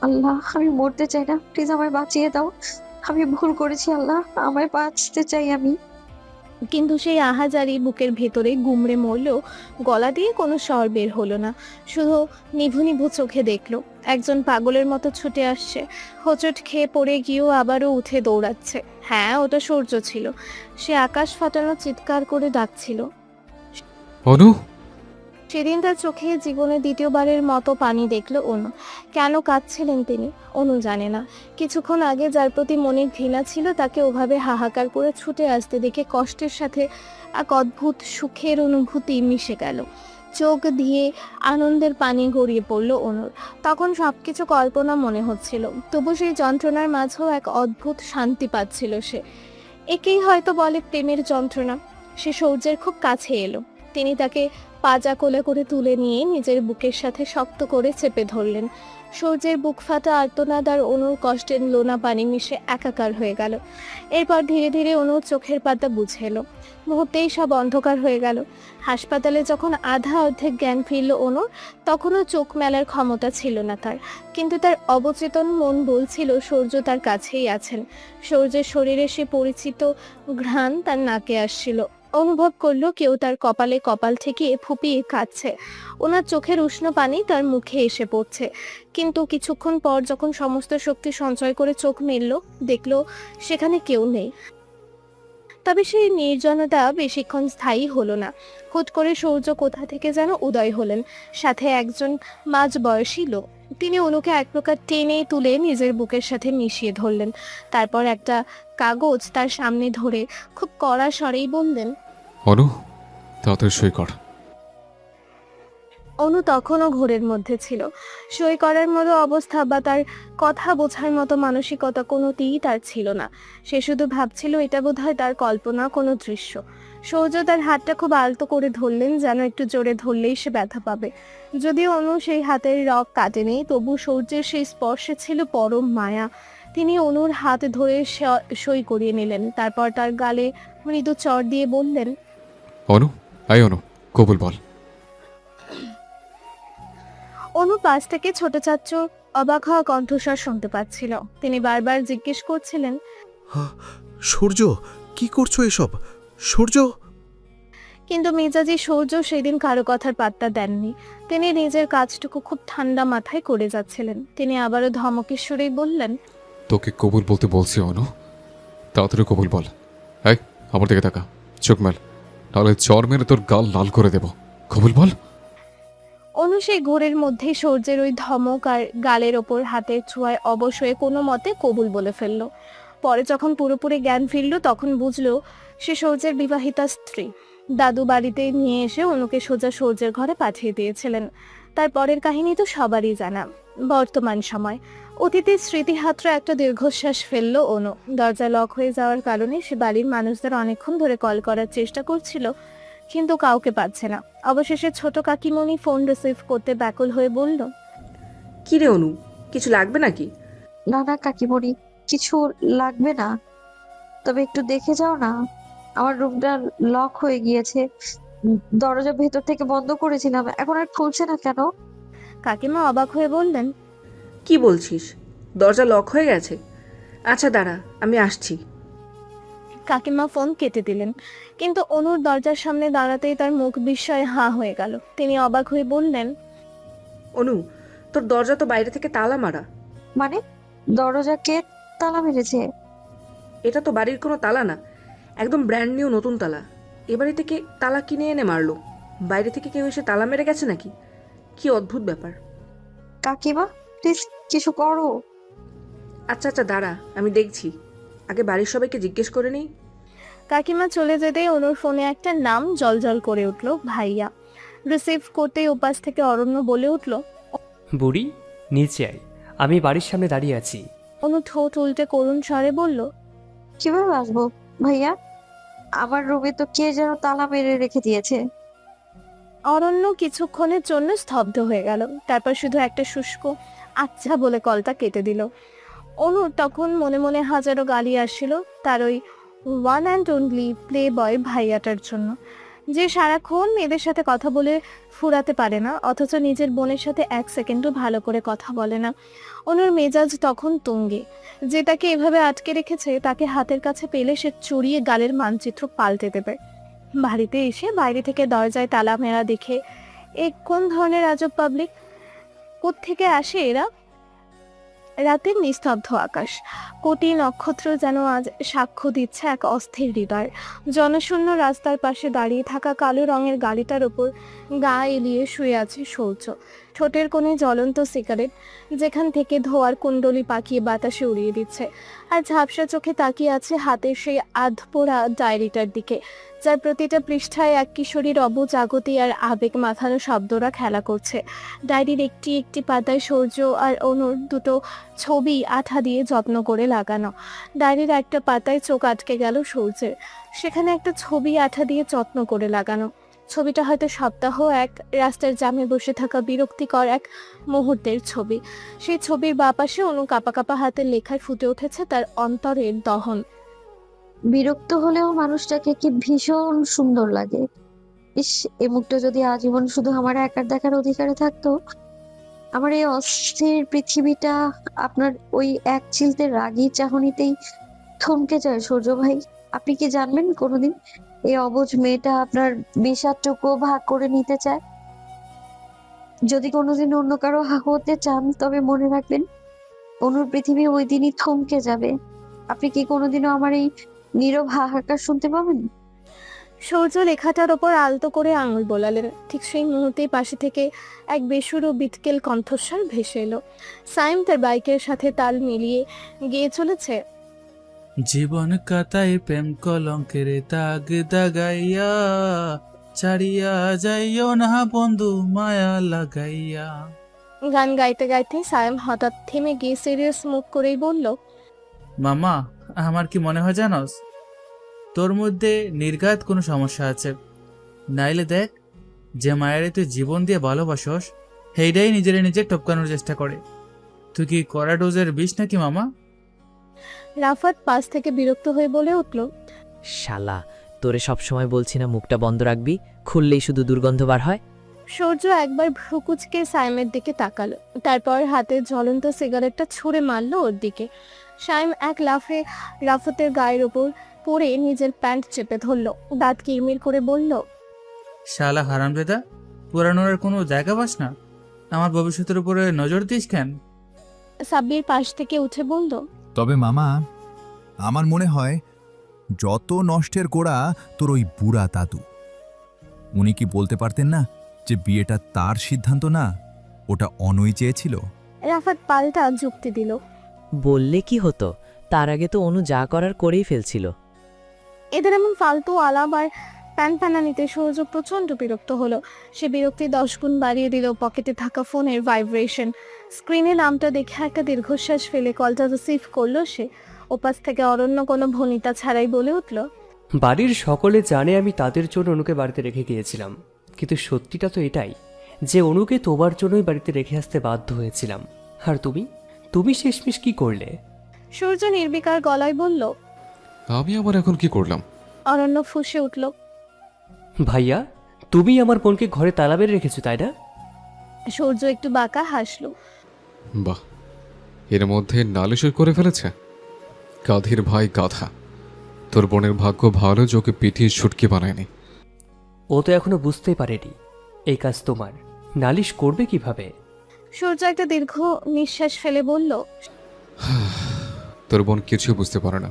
আল্লাহ, আমি মরতে চাই না, প্লিজ আমায় বাঁচিয়ে দাও। আমি ভুল করেছি আল্লাহ, আমায় বাঁচতে চাই আমি। কিন্তু সেই আহাজারি বুকের ভেতরে গুমড়ে মরলেও গলা দিয়ে কোনো স্বর বের হলো না। শুধু নিভু নিভু চোখে দেখলো একজন পাগলের মতো ছুটে আসছে। হোঁচট খেয়ে পড়ে গিয়েও আবারও উঠে দৌড়াচ্ছে। হ্যাঁ, ওটা সূর্য ছিল। সে আকাশ ফাটানো চিৎকার করে ডাকছিল। অনু। সেদিন তার চোখে জীবনে দ্বিতীয়বারের মতো পানি দেখলো অনু। কেন কাঁদছিলেন তিনি, অনু জানে না। কিছুক্ষণ আগে যার প্রতি মনে ঘৃণা ছিল তাকে ওভাবে হাহাকার করে ছুটে আসতে দেখে কষ্টের সাথে এক অদ্ভুত সুখের অনুভূতি মিশে গেল। চোখ দিয়ে আনন্দের পানি গড়িয়ে পড়ল অনুর। তখন সবকিছু কল্পনা মনে হচ্ছিল, তবু সেই যন্ত্রণার মাঝেও এক অদ্ভুত শান্তি পাচ্ছিল সে। একেই হয়তো বলে প্রেমের যন্ত্রণা। সে সূর্যের খুব কাছে এলো। তিনি তাকে পাজা কোলে করে তুলে নিয়ে নিজের বুকের সাথে শক্ত করে চেপে ধরলেন। সূর্যের বুক ফাটা আর্তনাদ আর অনুর কষ্টের লোনা পানি মিশে একাকার হয়ে গেল। এরপর ধীরে ধীরে অনুর চোখের পাতা বুঝে এলো। মুহূর্তেই সব অন্ধকার হয়ে গেল। হাসপাতালে যখন আধা অর্ধেক জ্ঞান ফিরল অনুর, তখনও চোখ মেলার ক্ষমতা ছিল না তার। কিন্তু তার অবচেতন মন বলছিল সূর্য তার কাছেই আছেন। সূর্যের শরীরে সে পরিচিত ঘ্রাণ তার নাকে আসছিল। অনুভব করলো কেউ তার কপালে কপাল থেকে ফুপিয়ে কাঁদছে। ওনার চোখের উষ্ণ পানি তার মুখে এসে পড়ছে। কিন্তু কিছুক্ষণ পর যখন সমস্ত শক্তি সঞ্চয় করে চোখ মেলল, দেখলো সেখানে কেউ নেই। তবে সেই নির্জনতা বেশিক্ষণ স্থায়ী হলো না। হুট করে সূর্য কোথা থেকে যেন উদয় হলেন, সাথে একজন মাঝবয়সী লোক। তিনি অনুকে এক প্রকার টেনে তুলে নিজের বুকের সাথে মিশিয়ে ধরলেন। তারপর একটা কাগজ তার সামনে ধরে খুব কড়া স্বরেই বললেন, অনু, তাড়াতাড়ি সই কর। অনু তখনও ঘোরের মধ্যে ছিল। সই করার মতো অবস্থা বা তার কথা বোঝার মতো মানসিকতা কোনোটিই তার ছিল না। সে শুধু ভাবছিল এটা বোধহয় তার কল্পনা কোনো দৃশ্য। সূর্য তার হাতটা খুব আলতো করে ধরলেন, যেন একটু জোরে ধরলেই সে ব্যথা পাবে। যদিও অনু সেই হাতের রগ কাটেনি, তবু সূর্যের সেই স্পর্শে ছিল পরম মায়া। তিনি অনুর হাত ধরে সই করিয়ে নিলেন। তারপর তার গালে মৃদু চড় দিয়ে বললেন, অনু, আই অনু, কবুল বল। অনু পাশ থেকে ছোট চাচ্চুর অবাক হওয়া কণ্ঠস্বর শুনতে পাচ্ছিল। তিনি বারবার জিজ্ঞেস করছিলেন, সূর্য, কি করছো এসব? সূর্য! কিন্তু মেজাজি সূর্য সেদিন কারো কথার পাত্তা দেননি। তিনি নিজের কাজটুকু খুব ঠান্ডা মাথায় করে যাচ্ছিলেন। তিনি আবারও ধমকের সুরেই বললেন, তোকে কবুল বলতে বলছি অনু, তাড়াতাড়ি কবুল বল। এই, আমার দিকে তাকা, চোখ মেল, তাহলে চর মেরে তোর গাল লাল করে দেব। কবুল বল। অনু সেই ঘোরের মধ্যেই সূর্যের ওই ধমক আর গালের ওপর হাতের ছোঁয়ায় অবশ হয়ে কোনো মতে কবুল বলে ফেলল। পরে যখন পুরোপুরি জ্ঞান ফিরল, তখন বুঝলো সে সূর্যের বিবাহিতা স্ত্রী। দাদু বাড়িতে নিয়ে এসে অনুকে সোজা সূর্যের ঘরে পাঠিয়ে দিয়েছিলেন। তারপরের কাহিনী তো সবারই জানা। বর্তমান সময়, অতীতের স্মৃতিহাত্র একটা দীর্ঘশ্বাস ফেললো অনু। দরজা লক হয়ে যাওয়ার কারণে সে বাড়ির মানুষদের অনেকক্ষণ ধরে কল করার চেষ্টা করছিল, কিন্তু কাউকে পাচ্ছে না। অবশেষে ছোট কাকিমণি ফোন রিসিভ করতে ব্যাকুল হয়ে বলল, কি রে অনু, কিছু লাগবে নাকি? না না কাকিমণি, কিছু লাগবে না, তবে একটু দেখে যাও না। আমার রুমটা লক হয়ে গিয়েছে। দরজা ভেতর থেকে বন্ধ করেছিলাম, এখন আর খুলছে না কেন? কাকিমা অবাক হয়ে বললেন, কি বলছিস? দরজা লক হয়ে গেছে? আচ্ছা দাঁড়া, আমি আসছি। কাকিমা ফোন কেটে দিলেন। কিন্তু অনুর দরজার সামনে দাঁড়াতেই তার মুখ বিস্ময়ে হাঁ হয়ে গেল। তিনি অবাক হয়ে বললেন, অনু, তোর দরজা তো বাইরে থেকে তালা মারা। মানে দরজাকে তালা মেরেছে? এটা তো বাড়ির কোনো তালা না, একদম ব্র্যান্ড নিউ নতুন তালা। এ বাড়ি থেকে তালা কিনে এনে মারলো। বাইরে থেকে কেউ এসে তালা মেরে গেছে নাকি? কি অদ্ভুত ব্যাপার। কাকিমা, প্লিজ কিছু করো। আচ্ছা আচ্ছা দাঁড়া, আমি দেখছি। আগে বাড়ির সবাইকে জিজ্ঞেস করে নিই। কাকিমা চলে যেতেই অনুর ফোনে একটা নাম জলজল করে উঠল, ভাইয়া। রিসিভ করতেই উপাস থেকে অরণ্য বলে উঠল, বুড়ি, নিচে আয়, আমি বাড়ির সামনে দাঁড়িয়ে আছি। অনু ঠোঁট উল্টে করুণ স্বরে বলল, কিভাবে আসবো ভাইয়া? আমার রুমে তো কে যেন তালা মেরে রেখে দিয়েছে। অরণ্য কিছুক্ষণের জন্য স্তব্ধ হয়ে গেল। তারপর শুধু একটা শুষ্ক আচ্ছা বলে কলটা কেটে দিল। অনুর তখন মনে মনে হাজারো গালি আসছিল তার ওই one and only playboy ভাইয়াটার জন্য। যে সারাক্ষণ মেয়েদের সাথে কথা বলে ফুরাতে পারে না, অথচ নিজের বোনের সাথে এক সেকেন্ডও ভালো করে কথা বলে না। অনুর মেজাজ তখন তুঙ্গে। যে তাকে এভাবে আটকে রেখেছে তাকে হাতের কাছে পেলে সে চড়িয়ে গালের মানচিত্র পাল্টে দেবে। বাড়িতে এসে বাইরে থেকে দরজায় তালা মেরা দেখে এ কোন ধরনের আজব পাবলিক, কোত্থেকে আসে এরা? রাতের নিস্তব্ধ আকাশ, কোটি নক্ষত্র যেন আজ সাক্ষ্য দিচ্ছে এক অস্থির হৃদয়। জনশূন্য রাস্তার পাশে দাঁড়িয়ে থাকা কালো রঙের গাড়িটার ওপর গা এলিয়ে শুয়ে আছে সূর্য। ঠোঁটের কোণে জ্বলন্ত সিগারেট, যেখান থেকে ধোয়ার কুণ্ডলি পাকিয়ে বাতাসে উড়িয়ে দিচ্ছে। আর ঝাপসা চোখে তাকিয়ে আছে হাতের সেই আধপোড়া ডায়েরিটার দিকে, যার প্রতিটা পৃষ্ঠায় এক কিশোরীর অবুঝ আগতি আর আবেগ মাথানো শব্দরা খেলা করছে। ডায়েরির একটি একটি পাতায় সূর্য আর অনুর দুটো ছবি আঠা দিয়ে যত্ন করে লাগানো। ডায়েরির একটা পাতায় চোখ আটকে গেল সূর্যের, সেখানে একটা ছবি আঠা দিয়ে যত্ন করে লাগানো। ছবিটা হয়তো সপ্তাহ এক রাস্তার জামে বসে থাকা বিরক্তিকর এক মুহূর্তের ছবি। সেই ছবির বাপাশে অনু কাপা কাপা হাতের লেখায় ফুটে উঠেছে তার অন্তরের দহন। বিরক্ত হলেও মানুষটাকে কি ভীষণ সুন্দর লাগে। ইস, এই মুখটা যদি আজীবন শুধু আমার একার দেখার অধিকারে থাকতো। আমার এই অস্থির পৃথিবীটা আপনার ওই এক চিলতে রাগী চাহনিতেই থমকে যায়। সূর্য ভাই, আপনি কি জানবেন কোনোদিন এই অবুঝ মেয়েটা আপনার বিষাদটুকু ভাগ করে নিতে চায়? যদি কোনোদিন অন্য কারো হতে চান তবে মনে রাখবেন অনুর পৃথিবী ওই দিনই থমকে যাবে। আপনি কি কোনোদিনও আমার এই নীরব হাহাকার শুনতে পাবেন? সূর্য লেখাটার ওপর আলতো করে আঙুল বোলালেন। ঠিক সেই মুহূর্তেই পাশে থেকে এক বেসুরো বিটকেল কণ্ঠস্বর ভেসে এলো। সাইম তার বাইকের সাথে তাল মিলিয়ে গেয়ে চলেছে, জীবন কাতায় প্রেম কলঙ্কের দাগ দাগাইয়া, ছাড়িয়া যাইও না বন্ধু মায়া লাগাইয়া। গান গাইতে গাইতে সাইম হঠাৎ থেমে গিয়ে সিরিয়াস মুখ করেই বলল, মামা, আমার কি মনে হয় জানোস, তোর মধ্যে নির্ঘাত কোনো সমস্যা আছে। নাইলে দেখ, যে মায়ের তুই জীবন দিয়ে ভালোবাসস সেইটাই নিজে টপকানোর চেষ্টা করে। তুই কি কড়া ডোজের বিষ নাকি মামা? রাফাত পাশ থেকে বিরক্ত হয়ে বলে উঠল, শালা, তোরে সবসময় বলছি না মুখটা বন্ধ রাখবি, খুললেই শুধু দুর্গন্ধ বার হয়। সূর্য একবার ভ্রুকুচকে সাইমের দিকে তাকালো, তারপর হাতে জ্বলন্ত সিগারেটটা ছুঁড়ে মারলো ওর দিকে। সাইম এক লাফে রাফাতের গায়ের ওপর পড়ে নিজের প্যান্ট চেপে ধরলো, দাঁত কিরমির করে বলল, শালা হারামজাদা, পুরানোর আর কোনো জায়গা পাস না? আমার ভবিষ্যতের উপরে নজর দিস কেন? সাব্বির পাশ থেকে উঠে বলল, তবে মামা, আমার মনে হয় যত নষ্টের গোড়া তোর ওই বুড়া দাদু। উনি কি বলতে পারতেন না যে বিয়েটা তার সিদ্ধান্ত না, ওটা অনই চেয়েছিল? রাফাত পাল্টা যুক্তি দিল, বললে কি হতো, তার আগে তো অনু যা করার করেই ফেলছিল। এদের এমন ফালতু আলাপ আর প্যানপ্যানানিতে সূর্য প্রচন্ড বিরক্ত হলো। সে বিরক্তি 10 গুণ বাড়িয়ে দিল পকেটে থাকা ফোনের ভাইব্রেশন। স্ক্রিনে নামটা দেখে একটা দীর্ঘশ্বাস ফেলে কলটা রিসিভ করলো সে। ওপাশ থেকে অরণ্য কোনো ভনিতা ছাড়াই বলে উঠল, বাড়ির সকলে জানে আমি তাদের জন্য অনুকে বাড়িতে রেখে গিয়েছিলাম, কিন্তু সত্যিটা তো এটাই যে অনুকে তোমার জন্যই বাড়িতে রেখে আসতে বাধ্য হয়েছিলাম। আর তুমি শেষমেশ কি করলে? সূর্য নির্বিকার গলায় বলল। আমি আবার এখন কি করলাম? অরণ্য ফুঁসে উঠল, ভাইয়া, তুমি আমার বোনকে ঘরে তালা মেরে রেখেছো, তাই না? সূর্য একটু বাঁকা হাসলো। বাহ, এর মধ্যে নালিশ করে ফেলেছে। গাধীর ভাই গাধা। তোর বোনের ভাগ্য ভালো যে ওকে পিটিয়ে ছুটকি বানায়নি। ও তো এখনো বুঝতেই পারেনি এই কাজ তোমার। নালিশ করবে কিভাবে? সূর্য একটা দীর্ঘ নিঃশ্বাস ফেলে বলল, তোর বোন কিছু বুঝতে পারে না,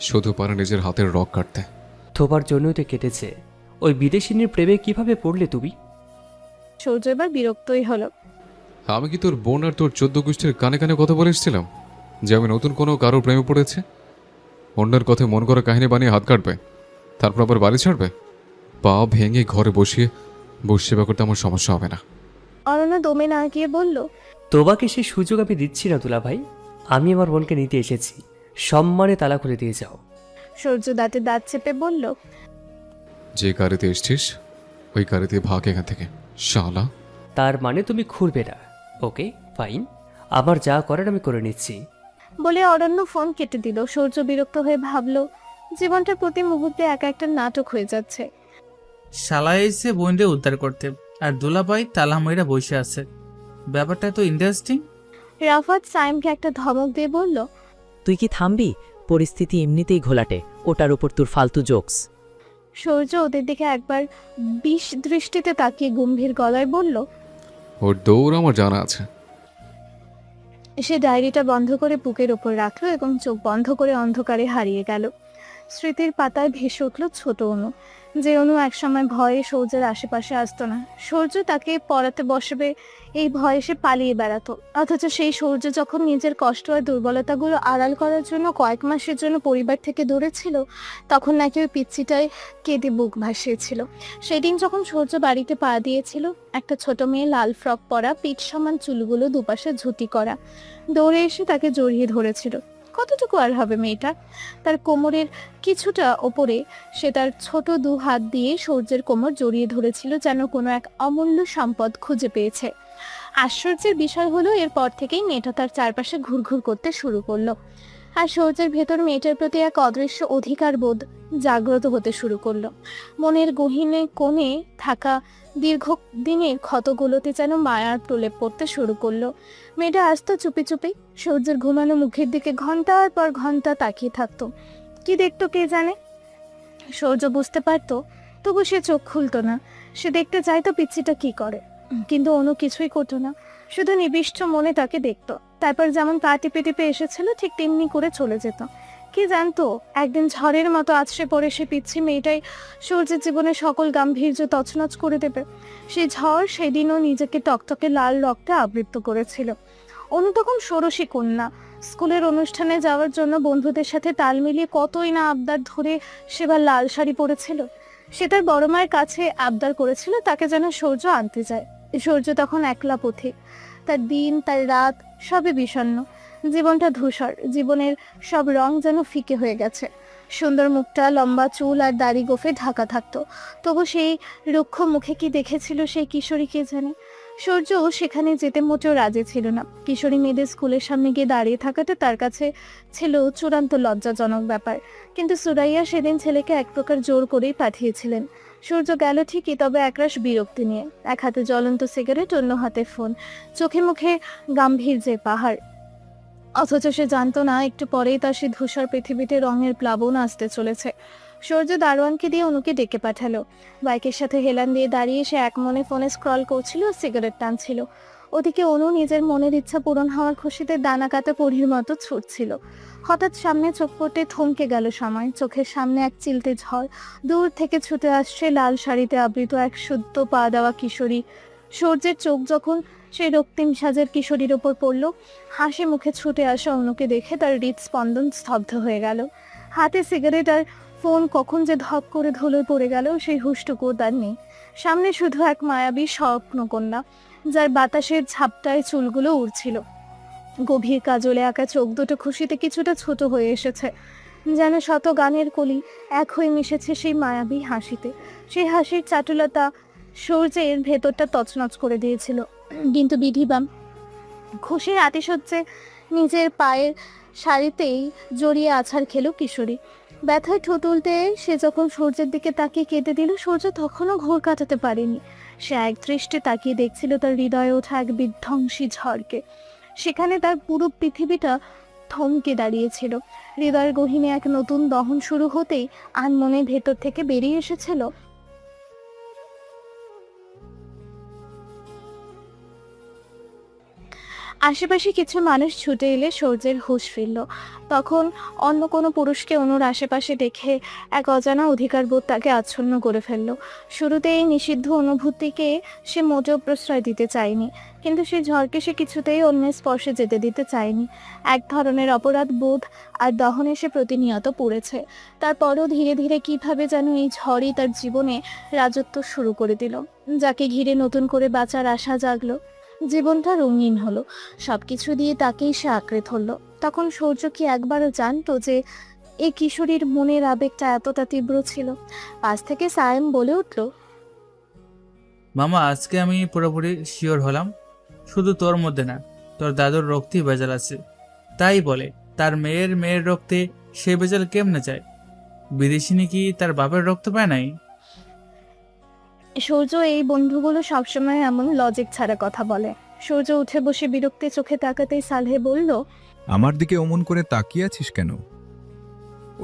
শুধু পারে নিজের হাতের রক কাটতে। তোমার জন্যই তো কেটেছে। ওই বিদেশিনীর প্রেমে কিভাবে পড়লে তুমি? সূর্য এবার বিরক্তই হলো। আমি কি তোর বোন আর তোর 14 গোষ্ঠীর কানে কানে কথা বলে এসেছিলাম যে আমি নতুন কোনো কারোর প্রেমে পড়েছে? অন্যের কথায় মন করা কাহিনী বানিয়ে হাত কাটবে, তারপর আবার বাড়ি ছাড়বে? পা ভেঙে ঘরে বসিয়ে সেবা করতে আমার সমস্যা হবে না। অরণ্য দমে না গিয়ে বলল, তোমাকে সে সুযোগ আমি দিচ্ছি না দুলা ভাই। আমি আমার বোনকে নিতে এসেছি, সম্মানে তালা খুলে দিয়ে যাও। সূর্য দাঁতে দাঁত চেপে বলল, যে গাড়িতে এসছিস ওই গাড়িতে ভাগ এখান থেকে, শালা। তার মানে তুমি খুঁড়বে না? ওকে ফাইন, আমার যা করার আমি করে নিচ্ছি। বলে অরণ্য ফোন কেটে দিল। সূর্য বিরক্ত হয়ে ভাবল, জীবনটা প্রতি মুহূর্তে একা একটা নাটক হয়ে যাচ্ছে। শালা এসে বোনরে উদ্ধার করতে, আর দুলাভাই তালা মাইরা বসে আছে। ব্যাপারটা তো ইন্টারেস্টিং। রাফাত সাইমকে একটা ধমক দিয়ে বলল, তুই কি থামবি? পরিস্থিতি এমনিতেই ঘোলাটে, ওটার উপর তোর ফালতু জোকস। সূর্য ওদের দিকে একবার বিষ দৃষ্টিতে তাকিয়ে গম্ভীর গলায় বলল, ওর দৌড় আমার জানা আছে। সে ডায়েরিটা বন্ধ করে বুকের ওপর রাখলো এবং চোখ বন্ধ করে অন্ধকারে হারিয়ে গেল। স্মৃতির পাতায় ভেসে উঠল ছোট অনু, যে অনু একসময় ভয়ে সূর্যের আশেপাশে আসতো না। সূর্য তাকে পড়াতে বসবে এই ভয়ে সে পালিয়ে বেড়াতো, অথচ সেই সূর্য যখন নিজের কষ্ট আর দুর্বলতাগুলো আড়াল করার জন্য কয়েক মাসের জন্য পরিবার থেকে দূরে ছিল, তখন নাকি ওই পিচ্ছিটায় কেঁদে বুক ভাসিয়েছিল। সেদিন যখন সূর্য বাড়িতে পা দিয়েছিল, একটা ছোট মেয়ে লাল ফ্রক পরা, পিঠ সমান চুলগুলো দুপাশে ঝুঁটি করা দৌড়ে এসে তাকে জড়িয়ে ধরেছিল। কতটুকু আর হবে মেয়েটা? তার কোমরের কিছুটা ওপরে সে তার ছোট দু হাত দিয়ে সূর্যের কোমর জড়িয়ে ধরেছিল, যেন কোনো এক অমূল্য সম্পদ খুঁজে পেয়েছে। আশ্চর্যের বিষয় হলো, এরপর থেকেই মেয়েটা তার চারপাশে ঘুরঘুর করতে শুরু করলো, আর সূর্যের ভেতর মেয়েটার প্রতি এক অদৃশ্য অধিকার বোধ জাগ্রত হতে শুরু করলো। মনের গহীনে কোণে থাকা দীর্ঘ দিনের ক্ষতগুলোতে যেন মায়ার প্রলেপ পড়তে শুরু করলো। মেয়েটা আসতো চুপি চুপি, সূর্যের ঘুমানো মুখের দিকে ঘন্টার পর ঘন্টা তাকিয়ে থাকতো। কি দেখতো কে জানে? সূর্য বুঝতে পারতো, তবু সে চোখ খুলতো না। সে দেখতে চাইতো পিচ্ছিটা কি করে, কিন্তু অনু কিছুই করতো না, শুধু নিবিষ্ট মনে তাকে দেখতো। তারপর যেমন পা টিপে টিপে এসেছিল, ঠিক তেমনি করে চলে যেত। কি জানতো, একদিন ঝড়ের মতো আছড়ে পড়ে সে পিচ্ছি মেয়েটাই সূর্যের জীবনে সকল গাম্ভীর্য তছনছ করে দেবে। সেই ঝড় সেদিনও নিজেকে টকটকে লাল রক্তে আবৃত করেছিল। অনু তখন ষোড়শী কন্যা। স্কুলের অনুষ্ঠানে যাওয়ার জন্য বন্ধুদের সাথে তাল মিলিয়ে কতই না আবদার ধরে সেবার লাল শাড়ি পরেছিল। সে তার বড় মায়ের কাছে আবদার করেছিল তাকে যেন সূর্য আনতে যায়। সূর্য তখন একলা পথে, তার দিন তার রাত সবই বিষণ্ণ। জীবনটা ধূসর, জীবনের সব রং যেন ফিকে হয়ে গেছে। সুন্দর মুখটা লম্বা চুল আর দাড়ি গোফে ঢাকা থাকতো, তবু সেই রুক্ষ মুখে কি দেখেছিল সেই কিশোরী কে জানে। সূর্য সেখানে যেতে মোটেও রাজি ছিল না। কিশোরী মেয়েদের স্কুলের সামনে গিয়ে দাঁড়িয়ে থাকাটা তার কাছে ছিল চূড়ান্ত লজ্জাজনক ব্যাপার, কিন্তু সুরাইয়া সেদিন ছেলেকে এক প্রকার জোর করেই পাঠিয়েছিলেন। সূর্য গেল ঠিকই, তবে একরাশ বিরক্তি নিয়ে। এক হাতে জ্বলন্ত সিগারেট, অন্য হাতে ফোন, চোখে মুখে গাম্ভীর্যের পাহাড়। অথচ সে জানতো না, একটু পরেই তার সে ধূসর পৃথিবীতে রঙের প্লাবন আসতে চলেছে। সূর্য দারোয়ানকে দিয়ে অনুকে ডেকে পাঠালো। বাইকের সাথে হেলান দিয়ে দাঁড়িয়ে সে এক মনে ফোনে স্ক্রল করছিল, সিগারেট টানছিল। ওদিকে অনু নিজের মনের ইচ্ছা পূরণ হওয়ার খুশিতে দানা কাটা পরীর মতো ছুটছিল। হঠাৎ সামনে চোখ পড়তে থমকে গেল সময়। চোখের সামনে এক চিলতে ঝড়, দূর থেকে ছুটে আসছে লাল শাড়িতে আবৃত এক শুদ্ধ পা দেওয়া কিশোরী। সূর্যের চোখ যখন সেই রক্তিম সাজের কিশোরীর ওপর পড়ল, হাসি মুখে ছুটে আসা অনুকে দেখে তার হৃদস্পন্দন স্তব্ধ হয়ে গেল। হাতে সিগারেট আর ফোন কখন যে ধপ করে ধুলোয় পড়ে গেল সেই হুঁশটুকু তার নেই। সামনে শুধু এক মায়াবী স্বপ্নকন্যা, যার বাতাসের ঝাপটায় চুলগুলো উড়ছিল। গভীর কাজলে আঁকা চোখ দুটো খুশিতে কিছুটা ছোট হয়ে এসেছে, যেন শত গানের কলি এক হয়ে মিশেছে সেই মায়াবী হাসিতে। সেই হাসির চাটুলতা সূর্যের ভেতরটা তছনছ করে দিয়েছিল। কিন্তু বিধিবাম খুশির আতিশয্যে নিজের পায়ের শাড়িতেই জড়িয়ে আছাড় খেলো কিশোরী। ব্যথায় ঠোঁট উল্টে সে যখন সূর্যের দিকে তাকিয়ে কেঁদে দিল, সূর্য তখনও ঘোর কাটাতে পারেনি। সে এক দৃষ্টে তাকিয়ে দেখছিল তার হৃদয়ে ওঠা এক বিধ্বংসী ঝড়কে। সেখানে তার পুরো পৃথিবীটা থমকে দাঁড়িয়েছিল। হৃদয়ের গহীনে এক নতুন দহন শুরু হতেই আনমনে ভেতর থেকে বেরিয়ে এসেছিল, আশেপাশে কিছু মানুষ ছুটে এলে সূর্যের হুঁশ ফিরল। তখন অন্য কোনো পুরুষকে অনুর আশেপাশে দেখে এক অজানা অধিকারবোধ তাকে আচ্ছন্ন করে ফেলল। শুরুতে এই নিষিদ্ধ অনুভূতিকে সে মোটেও প্রশ্রয় দিতে চায়নি, কিন্তু সেই ঝড়কে সে কিছুতেই অন্যের স্পর্শে যেতে দিতে চায়নি। এক ধরনের অপরাধ বোধ আর দহনে সে প্রতিনিয়ত পড়েছে। তারপরও ধীরে ধীরে কিভাবে যেন এই ঝড়ই তার জীবনে রাজত্ব শুরু করে দিল, যাকে ঘিরে নতুন করে বাঁচার আশা জাগলো। জীবনটা রঙিন হলো, সবকিছু দিয়ে তাকেই সে আঁকড়ে ধরল। তখন সূর্য কি একবারও জানতো যে এই কিশোরীর মনের আবেগটা এতটা তীব্র ছিল? পাশ থেকে সায়েম বলে উঠল, মামা, আজকে আমি পুরোপুরি শিওর হলাম, শুধু তোর মধ্যে না, তোর দাদুর রক্তই ভেজাল আছে। তাই বলে তার মেয়ের রক্তে সে ভেজাল কেমনে যায়? বিদেশিনী কি তার বাপের রক্ত পায় নাই? সূর্য এই বন্ধুগুলো সবসময় এমন লজিক ছাড়া কথা বলে। সূর্য উঠে বসে বিরক্তি চোখে তাকাতেই সালেহ বলল, আমার দিকে অমন করে তাকিয়ে আছিস কেন?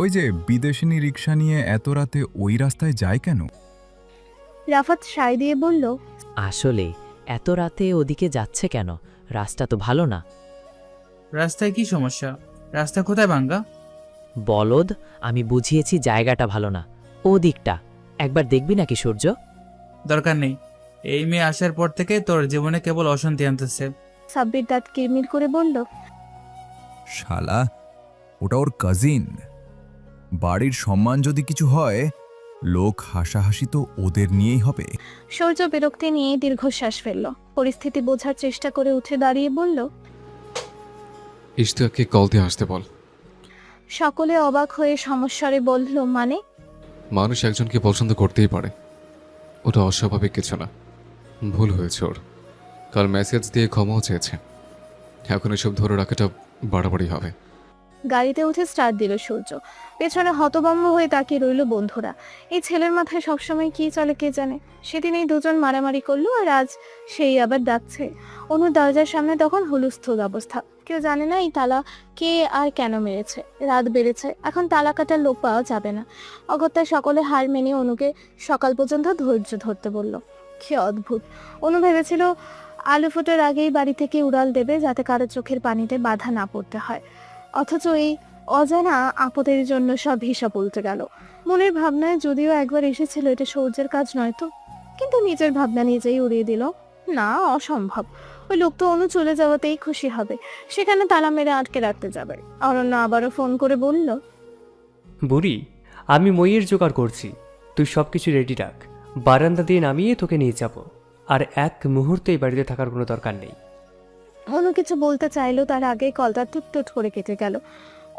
ওই যে বিদেশিনী রিক্সা নিয়ে এত রাতে ওই রাস্তায় যায় কেন? রাফাত সায় দিয়ে বলল, আসলে এত রাতে ওদিকে যাচ্ছে কেন? রাস্তা তো ভালো না। রাস্তায় কি সমস্যা? রাস্তা কোথায় ভাঙ্গা? বলদ, আমি বুঝিয়েছি জায়গাটা ভালো না, ও দিকটা একবার দেখবি নাকি সূর্য? দরকার নেই। এই মেয়ে আসার পর থেকে তোর জীবনে কেবল অশান্তি আনতেছে। সাব্বির দাঁত কিরমির করে বলল, শালা, ওটা ওর কাজিন। বাড়ির সম্মান যদি কিছু হয়, লোক হাসাহাসি তো ওদের নিয়েই হবে। সূর্য বিরক্তি নিয়ে দীর্ঘশ্বাস ফেলল। পরিস্থিতি বোঝার চেষ্টা করে উঠে দাঁড়িয়ে বলল, ইশতিয়াককে কল দিয়ে আসতে বল। সকলে অবাক হয়ে সমস্যারে বলল, মানে? মানুষ একজনকে পছন্দ করতেই পারে, ওটা অস্বাভাবিক কিছু না। ভুল হয়েছে ওর, কাল মেসেজ দিয়ে ক্ষমাও চেয়েছে। এখন এসব ধরে রাখাটা বাড়াবাড়ি হবে। গাড়িতে উঠে স্টার্ট দিল সূর্য। পেছনে হতভম্ব হয়ে তাকিয়ে রইল বন্ধুরা। এই ছেলের মাথায় সবসময় কি চলে কে জানে। সেদিন এই দুজন মারামারি করলো, আর আজ সেই আবার ডাকছে। অনুর দরজার সামনে তখন হুলস্থুল অবস্থা। কেউ জানে না এই তালা কে আর কেন মেরেছে। রাত বেড়েছে, এখন তালা কাটার লোক পাওয়া যাবে না। অগত্যা সকলে হার মেনে অনুকে সকাল পর্যন্ত ধৈর্য ধরতে বলল। কি অদ্ভুত! অনু ভেবেছিল আলু ফোটার আগেই বাড়ি থেকে উড়াল দেবে, যাতে কারো চোখের পানিতে বাধা না পড়তে হয়। অথচ এই অজানা আপদের জন্য সব হিসাব উল্টে গেল। মনের ভাবনায় যদিও একবার এসেছিল এটা সূর্যের কাজ নয় তো, কিন্তু নিজের ভাবনা নিজেই উড়িয়ে দিল। না, অসম্ভব। ওই লোক তো অনু চলে যাওয়াতেই খুশি হবে, সেখানে তালা মেরে আটকে রাখতে যাবে। অরণ্য আবারও ফোন করে বলল, বুড়ি, আমি মইয়ের জোগাড় করছি, তুই সব কিছু রেডি রাখ। বারান্দা দিয়ে নামিয়ে তোকে নিয়ে যাব। আর এক মুহূর্তে এই বাড়িতে থাকার কোনো দরকার নেই। অনু কিছু বলতে চাইলো, তার আগে কলটা টুট করে কেটে গেল।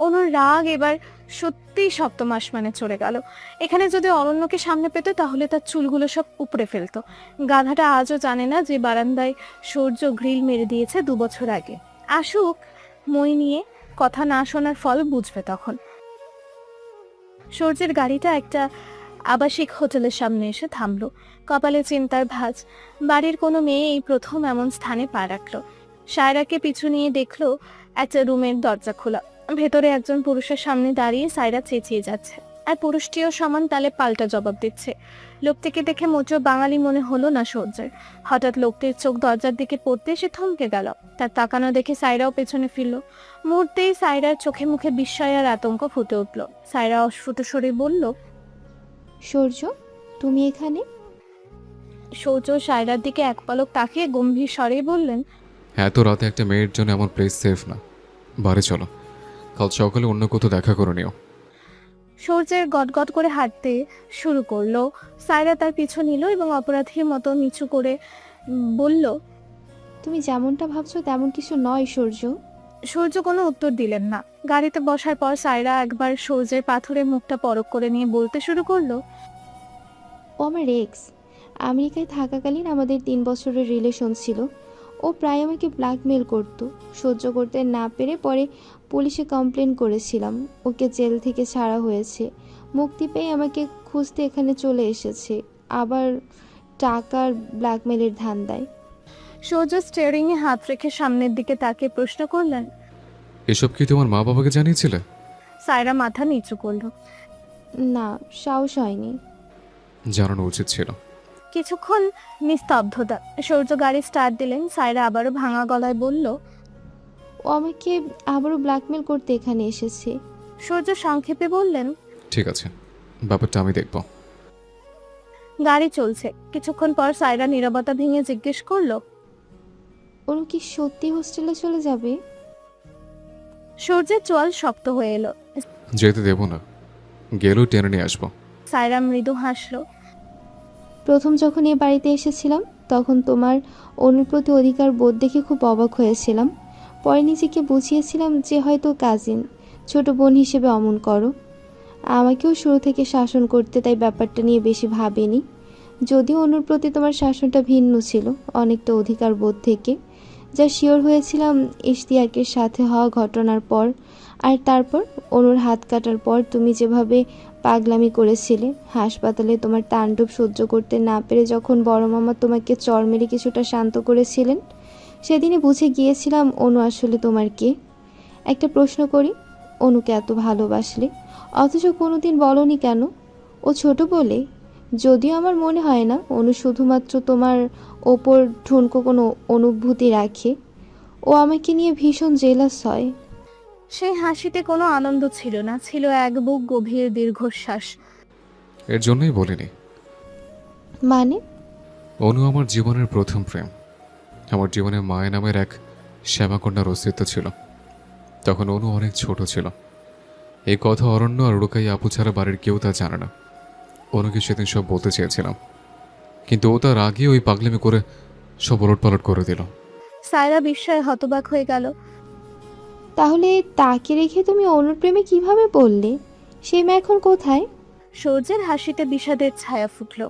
অনুর রাগ এবার সত্যিই সপ্তম আসমানে চড়ে গেল। এখানে যদি অরণ্যকে সামনে পেত তাহলে তার চুলগুলো সব উপড়ে ফেলতো। গাধাটা আজও জানে না যে বারান্দায় সূর্য গ্রিল মেরে দিয়েছে 2 বছর আগে। আসুক, মই নিয়ে কথা না শোনার ফল বুঝবে তখন। সূর্যের গাড়িটা একটা আবাসিক হোটেলের সামনে এসে থামলো। কপালে চিন্তার ভাঁজ। বাড়ির কোনো মেয়ে এই প্রথম এমন স্থানে পা রাখলো। সায়রাকে পিছু নিয়ে দেখলো একটা রুমের দরজা খোলা। ভেতরে একজন পুরুষের সামনে দাঁড়িয়ে সায়রা চেঁচিয়ে যাচ্ছে, আর পুরুষটিও সমান তালে পাল্টা জবাব দিচ্ছে। লোকটিকে দেখে মোটেও বাঙালি মনে হলো না সূর্যের। হঠাৎ লোকটির চোখ দরজার দিকে পড়তে সে থমকে গেল। তার তাকানো দেখে সায়রাও পেছনে ফিরল। মুহূর্তেই সায়রার চোখে মুখে বিস্ময় আর আতঙ্ক ফুটে উঠল। সায়রা অস্ফুট স্বরে বলল, সূর্য, তুমি এখানে? সূর্য সায়রার দিকে এক পলক তাকিয়ে গম্ভীর স্বরে বললেন, এত রাতে একটা মেয়ের জন্য এমন প্লেস সেফ না। বাড়ি চলো, কাল সকালে অন্য কোথাও দেখা করে নিও। সূর্যের গটগট করে হাঁটতে শুরু করলো। সায়রা তার পিছু নিল এবং অপরাধীর মতো নিচু করে বলল, তুমি যেমনটা ভাবছো তেমন কিছু নয় সূর্য। সূর্য কোনো উত্তর দিলেন না। গাড়িতে বসার পর সায়রা একবার সূর্যের পাথরের মুখটা পরখ করে নিয়ে বলতে শুরু করলো, ও আমার এক্স। আমেরিকায় থাকাকালীন আমাদের 3 বছরের রিলেশন ছিল। ও প্রায় আমাকে ব্ল্যাকমেল করতো। সহ্য করতে না পেরে পরে পুলিশে কমপ্লেন করেছিলাম। ওকে জেল থেকে ছাড়া হয়েছে। মুক্তি পেয়ে আমাকে খুঁজতে এখানে চলে এসেছে, আবার টাকার ব্ল্যাকমেলের ধান্দায়। সূর্য স্টিয়ারিং এ হাত রেখে সামনের দিকে তাকিয়ে প্রশ্ন করলেন, এসব কি তোমার মা বাবাকে জানিয়েছিলে? সায়রা মাথা নিচু করলো। না, সাহস হয়নি। জানানো উচিত ছিল। কিছুক্ষণ নিস্তব্ধতা। সূর্য গাড়ি স্টার্ট দিলেন। সায়রা আবারও ভাঙা গলায় বলল, ও আমাকে আবারও ব্ল্যাকমেল করতে এখানে এসেছে। সূর্য সংক্ষেপে বললেন, ঠিক আছে, ব্যাপারটা আমি দেখব। গাড়ি চলছে। কিছুক্ষণ পর সায়রা নীরবতা ভেঙে জিজ্ঞেস করলো, ওরা কি সত্যি হোস্টেলে চলে যাবে? সূর্যের চোয়াল শক্ত হয়ে এলো। যেতে দেব না, গেলেও টেনে নিয়ে আসবো। সায়রা মৃদু হাসলো। প্রথম যখন এ বাড়িতে এসেছিলাম তখন তোমার অনুর প্রতি অধিকার বোধ দেখে খুব অবাক হয়েছিলাম। পরে নিজেকে বুঝিয়েছিলাম যে হয়তো কাজিন, ছোট বোন হিসেবে অমন করো। আমাকেও শুরু থেকে শাসন করতে, তাই ব্যাপারটা নিয়ে বেশি ভাবিনি। যদিও অনুর প্রতি তোমার শাসনটা ভিন্ন ছিল, অনেকটা অধিকার বোধ থেকে, যা শিওর হয়েছিলাম ইশতিয়াকের সাথে হওয়া ঘটনার পর। আর তারপর অনুর হাত কাটার পর তুমি যেভাবে পাগলামি করেছিলে। হাসপাতালে তোমার তাণ্ডব সহ্য করতে না পেরে যখন বড় মামা তোমাকে চড় মেরে কিছুটা শান্ত করেছিলেন, সেদিনই বুঝে গিয়েছিলাম অনু আসলে তোমার কে। একটা প্রশ্ন করি, অনুকে এত ভালোবাসলে অথচ কোনোদিন বলনি কেন? ও ছোট বলে? যদিও আমার মনে হয় না অনু শুধুমাত্র তোমার ওপর ঠুনকো কোনো অনুভূতি রাখে। ও আমাকে নিয়ে ভীষণ জেলাস হয়। সেই হাসিতে কোনো আনন্দ ছিল না, ছিল এক বুক গভীর দীর্ঘশ্বাস। এর জন্যই বলিনি। মানে? অনু আমার জীবনের প্রথম প্রেম। আমার জীবনে মায়া নামের এক শ্যামাকন্যার অস্তিত্ব ছিল। তখন অনু অনেক ছোট ছিল। এই কথা অরণ্য আর রুকাই আপু ছাড়া বাড়ির কেউ তা জানে না। অনুকে সেদিন সব বলতে চেয়েছিলাম, কিন্তু ও তার আগে ওই পাগলামি করে সব ওলটপালট করে দিল। সায়রা বিস্ময়ে হতবাক হয়ে গেল। তাহলে তাকে রেখে তুমি অনুর প্রেমে কিভাবে পড়লে? সে মেয়ে এখন কোথায়? সূর্যের হাসিতে বিষাদের ছায়া ফুটল।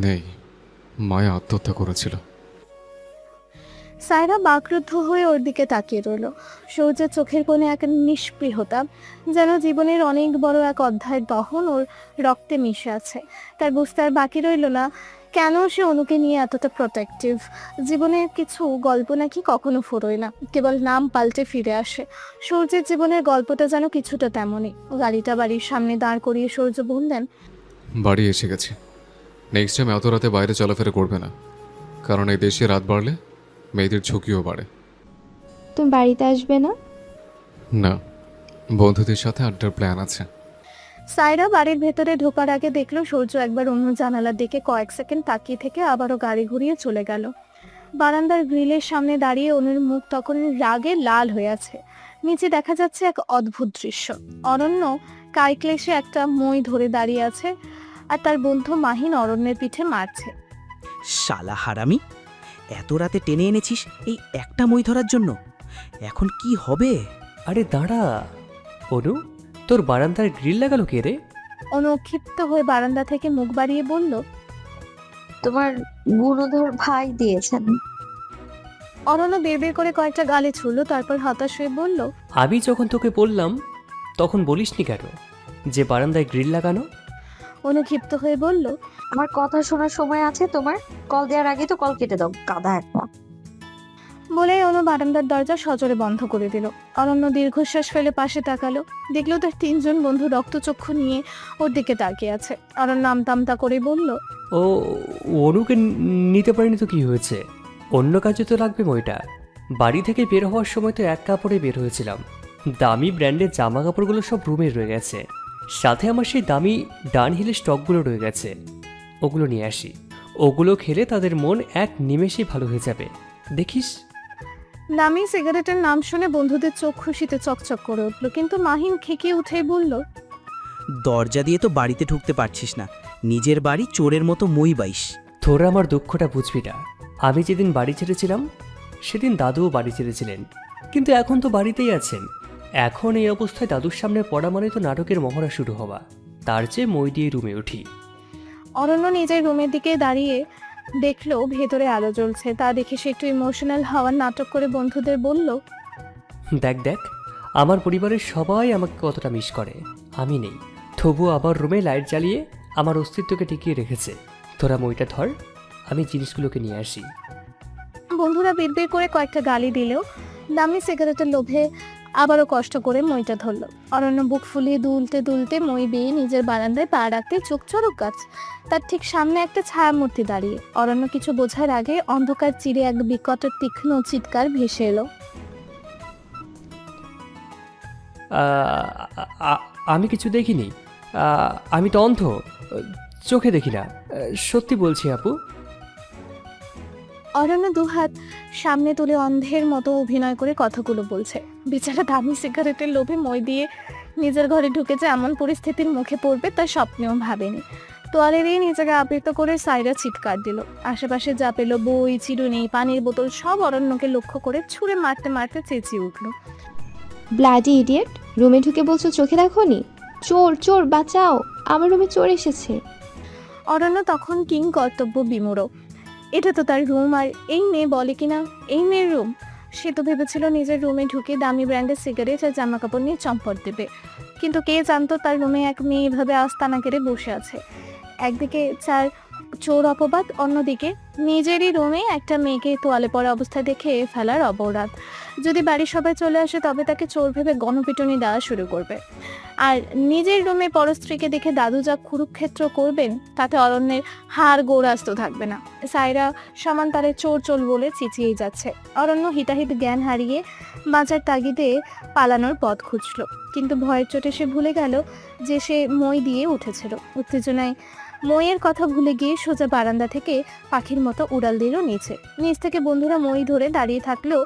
নেই, মায়া আত্মহত্যা করেছিল। সায়রা বাকরুদ্ধ হয়ে ওর দিকে তাকিয়ে রইল। সূর্যের চোখের কোণে এক নিষ্পৃহতা, যেন জীবনের অনেক বড় এক অধ্যায়ের দহন ওর রক্তে মিশে আছে। তার বুঝতে আর বাকি রইল না কেন সে অনুকে নিয়ে এতটা প্রোটেক্টিভ। জীবনের কিছু গল্প নাকি কখনো ফুরোয় না, কেবল নাম পাল্টে ফিরে আসে। সূর্যের জীবনের গল্পটা যেন কিছুটা তেমনই। গাড়িটা বাড়ির সামনে দাঁড় করিয়ে সূর্য বললেন, বাড়ি এসে গেছে। নেক্সট টাইম এত রাতে বাইরে চলাফেরা করবে না, কারণ এই দেশে রাত বাড়লে মেয়েদের ঝুঁকিও বাড়ে। তুমি বাড়িতে আসবে না? না, বন্ধুদের সাথে আড্ডার প্ল্যান আছে। সায়রা বাড়ির ভেতরে ঢোকার আগে দেখলো সূর্য একবার অন্য জানালার দিকে কয়েক সেকেন্ড তাকিয়ে থেকে আবারও গাড়ি ঘুরিয়ে চলে গেল। বারান্দার গ্রিলের সামনে দাঁড়িয়ে অনুর মুখ তখন রাগে লাল হয়ে আছে। নিচে দেখা যাচ্ছে এক অদ্ভুত দৃশ্য। অরণ্য কাইক্লেশে একটা মই ধরে দাঁড়িয়ে আছে, আর তার বন্ধু মাহিন অরণ্যের পিঠে মারছে। শালা হারামি, এত রাতে টেনে এনেছিস এই একটা মই ধরার জন্য? এখন কি হবে? আরে দাঁড়া অনু, তোর বারান্দার গ্রিল লাগালো কে রে? অনু ক্ষিপ্ত হয়ে বারান্দা থেকে মুখ বাড়িয়ে বলল, তোমার গুণধর ভাই দিয়েছেন। অরণ্য বের করে কয়েকটা গালে ছুড়ল, তারপর হতাশ হয়ে বলল, আমি যখন তোকে বললাম তখন বলিসনি কেন যে বারান্দায় গ্রিল লাগানো? অনু ক্ষিপ্ত হয়ে বলল, আমার কথা শোনার সময় আছে তোমার? কল দেওয়ার আগে তো কল কেটে দাও, গাধা একটা। বলে অনু বারান্দার দরজা সজোরে বন্ধ করে দিল। অরণ্য দীর্ঘশ্বাস ফেলে পাশে তাকালো, দেখলো তার তিনজন বন্ধু রক্তচক্ষু নিয়ে ওর দিকে তাকিয়ে আছে। অরণ্য আমতামতা করে বলল, ও অনুকে নিতে পারিনি তো কি হয়েছে? অন্য কাজে তো লাগবে মইটা। বাড়ি থেকে বের হওয়ার সময় তো এক কাপড়ে বের হয়েছিলাম। দামি ব্র্যান্ডের জামা কাপড়গুলো সব রুমে রয়ে গেছে, সাথে আমার সেই দামি ডান হিলের স্টকগুলো রয়ে গেছে। ওগুলো নিয়ে আসি, ওগুলো খেলে তাদের মন এক নিমেষেই ভালো হয়ে যাবে, দেখিস। দামি সিগারেটের নাম শুনে বন্ধুদের চোখ খুশিতে চকচক করে উঠল, কিন্তু মাহিন খেকে উঠেই বলল, দরজা দিয়ে তো বাড়িতে ঢুকতে পারছিস না, নিজের বাড়ি চোরের মতো মই বাইস। তোরা আমার দুঃখটা বুঝবি না। আমি যেদিন বাড়ি ছেড়েছিলাম সেদিন দাদুও বাড়ি ছেড়েছিলেন, কিন্তু এখন তো বাড়িতেই আছেন। এখন এই অবস্থায় দাদুর সামনে পড়া মানে তো নাটকের মহড়া শুরু হওয়া। তার চেয়ে মই দিয়ে রুমে উঠি। অরণ্য নিজের রুমের দিকে দাঁড়িয়ে দেখলো ভেতরে আলো জ্বলছে। তা দেখে সে একটু ইমোশনাল হওয়ার নাটক করে বন্ধুদের বলল, দেখ দেখ, আমার পরিবারের সবাই আমাকে কতটা মিস করে, আমি নেই তবুও আবার রুমে লাইট জ্বালিয়ে আমার অস্তিত্বকে টিকিয়ে রেখেছে। তোরা মইটা ধর, আমি জিনিসগুলোকে নিয়ে আসি। বন্ধুরা বিড়বিড় করে কয়েকটা গালি দিলেও দামি সিগারেটের লোভে আবারও কষ্ট করে মইটা ধরল। অরণ্য বুক ফুলিয়ে দুলতে দুলতে মই বেয়ে নিজের বারান্দায় পা রাখতে চোখ চড়ক গাছ। তার ঠিক সামনে একটা ছায়ামূর্তি দাঁড়িয়ে। অরণ্য কিছু বোঝার আগে অন্ধকার চিরে এক বিকট তীক্ষ্ণ চিৎকার ভেসে এলো। আমি কিছু দেখিনি, আমি তো অন্ধ, চোখে দেখি না, সত্যি বলছি আপু। অরণ্য দুহাত সামনে তুলে অন্ধের মতো অভিনয় করে কথাগুলো বলছে। বেচারা দামি সিগারেটের লোভে মই দিয়ে নিজের ঘরে ঢুকেছে, এমন পরিস্থিতির মুখে পড়বে তার স্বপ্নেও ভাবেনি। তোয়ালে দিয়ে নিজেকে আবৃত করে সাইরা চিৎকার দিল। আশেপাশে যা পেল, বই, চিরুনি, পানির বোতল সব অরণ্যকে লক্ষ্য করে ছুঁড়ে মারতে মারতে চেঁচিয়ে উঠল, ব্লাডি ইডিয়েট! রুমে ঢুকে বলছো চোখে দেখোনি? চোর চোর বাঁচাও, আমার রুমে চোর এসেছে। অরণ্য তখন কিং কর্তব্য বিমূঢ়। এটা তো তার রুম, আর এই মেয়ে বলে কিনা এই মেয়ের রুম। সে তো ভেবেছিল নিজের রুমে ঢুকে দামি ব্র্যান্ডের সিগারেট আর জামা কাপড় নিয়ে চম্পট দেবে। কিন্তু কে জানতো তার রুমে এক মেয়ে এভাবে আস্তানা কেড়ে বসে আছে। একদিকে চার চোর অপবাদ, অন্যদিকে নিজেরই রুমে একটা মেয়েকে তোয়ালে পড়া অবস্থায় দেখে ফেলার অপরাধ। যদি বাড়ির সবাই চলে আসে তবে তাকে চোর ভেবে গণপিটুনি দেওয়া শুরু করবে। আর নিজের রুমে পরস্ত্রীকে দেখে দাদু যা কুরুক্ষেত্র করবেন তাতে অরণ্যের হাড় গোড় আস্ত থাকবে না। সাইরা সমান তারে চোর চোর বলে চেঁচিয়েই যাচ্ছে। অরণ্য হিতাহিত জ্ঞান হারিয়ে বাঁচার তাগিদে পালানোর পথ খুঁজল, কিন্তু ভয়ের চোটে সে ভুলে গেল যে সে মই দিয়ে উঠেছিল। উত্তেজনায় মইয়ের কথা ভুলে গিয়ে সোজা বারান্দা থেকে পাখির মতো উড়াল দিল নিচে। নিচ থেকে বন্ধুরা মই ধরে দাঁড়িয়ে থাকলেও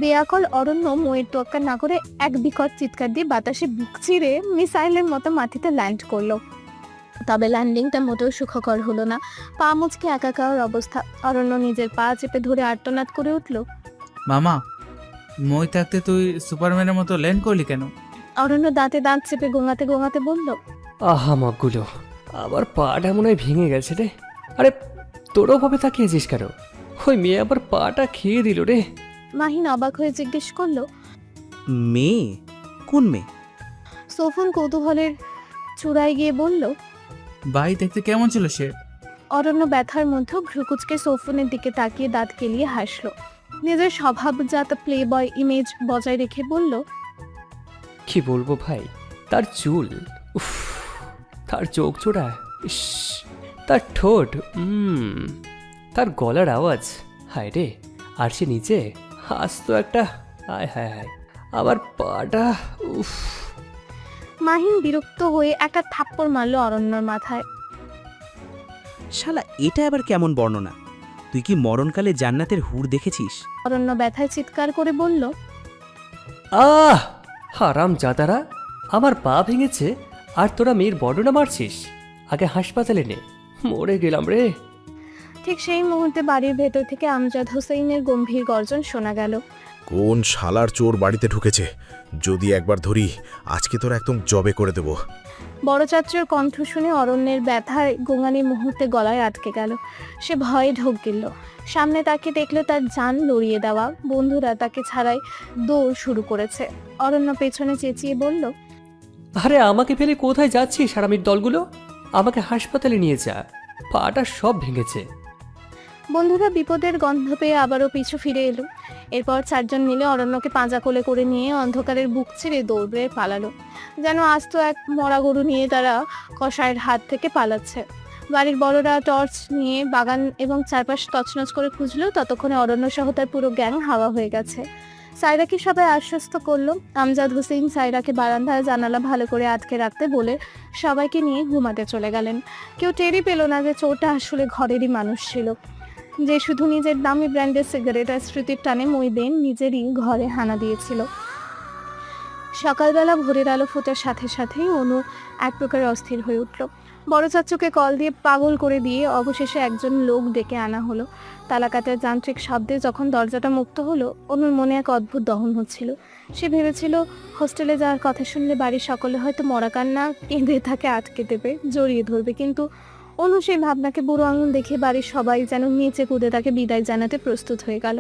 বেয়াকল অরণ্য মইয়ের তোয়াক্কা না করে এক বিকট চিৎকার দিয়ে বাতাসে বুক চিরে মিসাইলের মতো মাটিতে ল্যান্ড করলো। তবে ল্যান্ডিংটা মোটেও সুখকর হলো না। পা মুচকে একাকার অবস্থা। অরণ্য নিজের পা চেপে ধরে আর্তনাদ করে উঠল। মামা, মই থাকতে তুই সুপারম্যানের মতো ল্যান্ড করলি কেন? অরণ্য দাঁতে দাঁত চেপে গোঙাতে গোঙাতে বলল, আহা মগগুলো, আবার পাটা মনে হয় ভেঙে গেছে রে। আরে তোরও ভাবে তাকিয়েছিস কেন? ওই মেয়ে আবার পাটা খেয়ে দিল রে। মাহিন অবাক হয়ে জিজ্ঞেস করলো, মেয়ে? কোন মেয়ে? সোফন কৌতূহলের চূড়ায় গিয়ে বলল। ভাই দেখতে কেমন ছিল সে? অরণ্য ব্যথার মধ্যে ভ্রুকুচকে সোফনের দিকে তাকিয়ে দাঁত কেলিয়ে হাসলো। নিজের স্বভাবজাত প্লে বয় ইমেজ বজায় রেখে বলল, কি বলবো ভাই, তার চুল, উফ, তার চোখ জোড়া, ইস, তার ঠোঁট, তার গলার আওয়াজ, হায় রে, আর সে নিচে আজ তো একটা, হায় হায় হায়, আবার পাটা, উফ। মাহিন বিরক্ত হয়ে একটা থাপ্পড় মারলো অরণ্যর মাথায়। শালা এটা আবার কেমন বর্ণনা? তুই কি মরণকালে জান্নাতের হুর দেখেছিস? অরণ্য ব্যথায় চিৎকার করে বলল, আহ, হারাম জাদারা, আমার পা ভেঙেছে আর তোরা মেয়ের বর্ণনা মারছিস? আগে হাসপাতালে নে, মরে গেলাম রে। ঠিক সেই মুহূর্তে বাড়ির ভেতর থেকে আমজাদ হোসেনের গম্ভীর গর্জন শোনা গেল। কোন শালার চোর বাড়িতে ঢুকেছে? যদি একবার ধরি, আজকে তোর একদম জবে করে দেব। বড় চাচুর কণ্ঠ শুনে অরণ্যের ব্যথার গোঙানি মুহূর্তে গলায় আটকে গেল। সে ভয়ে ঢোক গেল। সামনে তাকে দেখলে তার জান লড়িয়ে দেওয়া বন্ধুরা তাকে ছাড়াই দৌড় শুরু করেছে। অরণ্য পেছনে চেঁচিয়ে বলল, আরে আমাকে ফেলে কোথায় যাচ্ছিস হারামির দলগুলো? আমাকে হাসপাতালে নিয়ে যা, পাটা সব ভেঙেছে। বন্ধুরা বিপদের গন্ধ পেয়ে আবারও পিছু ফিরে এলো। এরপর চারজন মিলে অরণ্যকে পাঁজা কোলে করে নিয়ে অন্ধকারের বুক ছিঁড়ে দৌড়ে পালালো, যেন আস্ত এক মরা গরু নিয়ে তারা কসাইয়ের হাত থেকে পালাচ্ছে। বাড়ির বড়রা টর্চ নিয়ে বাগান এবং চারপাশ তছনছ করে খুঁজলেও ততক্ষণে অরণ্য সহ তার পুরো গ্যাং হাওয়া হয়ে গেছে। সাইরাকে সবাই আশ্বস্ত করলো। আমজাদ হোসেন সাইরাকে বারান্দায় জানালা ভালো করে আটকে রাখতে বলে সবাইকে নিয়ে ঘুমাতে চলে গেলেন। কেউ টেরই পেল না যে চোরটা আসলে ঘরেরই মানুষ ছিল, যে শুধু নিজের দামি ব্র্যান্ডের সিগারেট আর স্মৃতির টানে মইদিন নিজেরই ঘরে হানা দিয়েছিল। সকালবেলা ভোরের আলো ফোটার সাথে সাথেই অনু এক প্রকার অস্থির হয়ে উঠল। বড় চাচুকে কল দিয়ে পাগল করে দিয়ে অবশেষে একজন লোক ডেকে আনা হলো। তালাকাটার যান্ত্রিক শব্দে যখন দরজাটা মুক্ত হলো, অনুর মনে এক অদ্ভুত দহন হচ্ছিল। সে ভেবেছিল হোস্টেলে যাওয়ার কথা শুনলে বাড়ির সকলে হয়তো মরা কান্না কেঁদে তাকে আটকে দেবে, জড়িয়ে ধরবে, কিন্তু অনু সেই ভাবনাকে বুড়ো আঙুল দেখে বাড়ির সবাই যেন নিচে কুদে তাকে বিদায় জানাতে প্রস্তুত হয়ে গেল।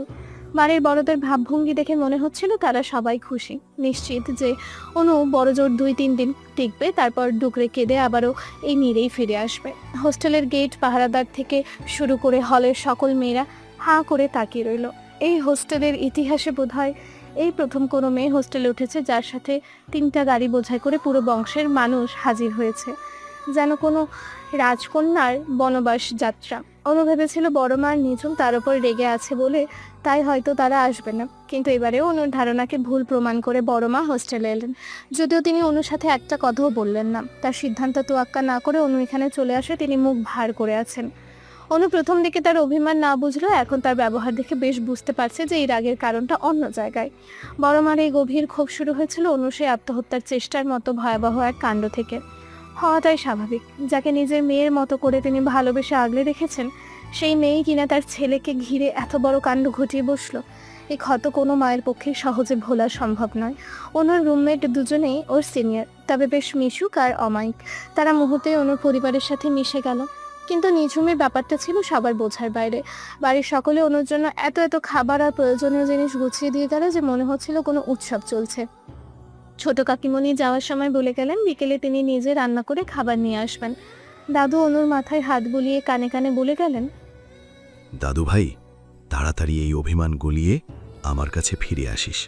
বাড়ির বড়দের ভাবভঙ্গি দেখে মনে হচ্ছিল তারা সবাই খুশি, নিশ্চিত যে অনু বড়জোর 2-3 দিন টিকবে, তারপর ডুকরে কেঁদে আবারও এই নীড়েই ফিরে আসবে। হোস্টেলের গেট পাহারাদার থেকে শুরু করে হলের সকল মেয়েরা হাঁ করে তাকিয়ে রইল। এই হোস্টেলের ইতিহাসে বোধহয় এই প্রথম কোনো মেয়ে হোস্টেলে উঠেছে যার সাথে 3টা গাড়ি বোঝাই করে পুরো বংশের মানুষ হাজির হয়েছে, যেন কোনো রাজকন্যার বনবাস যাত্রা। অনু ভেবেছিল বড় মার নিঝুম তার উপর রেগে আছে বলে তাই হয়তো তারা আসবে না, কিন্তু এবারে অনুর ধারণাকে ভুল প্রমাণ করে বড় মা হোস্টেলে এলেন। যদিও তিনি অনুর সাথে একটা কথাও বললেন না। তার সিদ্ধান্ত তোয়াক্কা না করে অনু এখানে চলে আসে তিনি মুখ ভার করে আছেন। অনু প্রথম দিকে তার অভিমান না বুঝলেও এখন তার ব্যবহার দেখে বেশ বুঝতে পারছে যে এই রাগের কারণটা অন্য জায়গায়। বড় মার এই গভীর ক্ষোভ শুরু হয়েছিল অনু সেই আত্মহত্যার চেষ্টার মতো ভয়াবহ এক কাণ্ড থেকে। হওয়াটাই স্বাভাবিক। যাকে নিজের মেয়ের মতো করে তিনি ভালোবেসে আগলে রেখেছেন, সেই মেয়েই কিনা তার ছেলেকে ঘিরে এত বড় কাণ্ড ঘটিয়ে বসলো। এই ক্ষত কোনো মায়ের পক্ষে সহজে ভোলা সম্ভব নয়। অনুর রুমমেট দুজনেই ওর সিনিয়র, তবে বেশ মিশুক আর অমায়িক। তারা মুহূর্তে অনুর পরিবারের সাথে মিশে গেল, কিন্তু নিঝুমের ব্যাপারটা ছিল সবার বোঝার বাইরে। বাড়ির সকলে অনুর জন্য এত এত খাবার আর প্রয়োজনীয় জিনিস গুছিয়ে দিয়ে গেল যে মনে হচ্ছিল কোনো উৎসব চলছে। ছোট কাকিমণি যাওয়ার সময় বলে গেলেন বিকেলে তিনি নিজে রান্না করে খাবার নিয়ে আসবেন। দাদু অনুর মাথায় হাত বুলিয়ে কানে কানে বলে গেলেন, দাদু ভাই, তাড়াতাড়ি এই অভিমান গলিয়ে আমার কাছে ফিরে আসিস।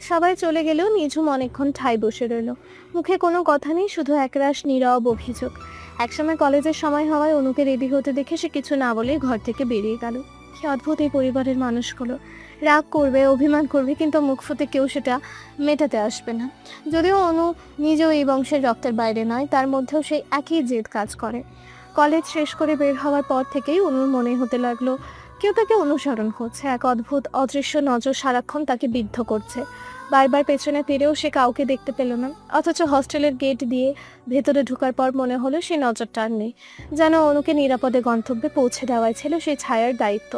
সবাই চলে গেলেও নিঝুম অনেকক্ষণ ঠায় বসে রইল। মুখে কোনো কথা নেই, শুধু একরাশ নীরব অভিযোগ। একসময় কলেজের সময় হওয়ায় অনুকে রেডি হতে দেখে সে কিছু না বলে ঘর থেকে বেরিয়ে গেল। কি অদ্ভুত এই পরিবারের মানুষগুলো! রাগ করবে, অভিমান করবে, কিন্তু মুখ ফুটে কেউ সেটা মেটাতে আসবে না। যদিও অনু নিজেও এই বংশের রক্তের বাইরে নয়, তার মধ্যেও সেই একই জেদ কাজ করে। কলেজ শেষ করে বের হওয়ার পর থেকেই অনুর মনে হতে লাগলো কেউ তাকে অনুসরণ করছে। এক অদ্ভুত অদৃশ্য নজর সারাক্ষণ তাকে বিদ্ধ করছে। বারবার পেছনে ফিরেও সে কাউকে দেখতে পেল না, অথচ হস্টেলের গেট দিয়ে ভেতরে ঢোকার পর মনে হলো সেই নজরটা আর নেই। যেন অনুকে নিরাপদে গন্তব্যে পৌঁছে দেওয়াই ছিল সেই ছায়ার দায়িত্ব।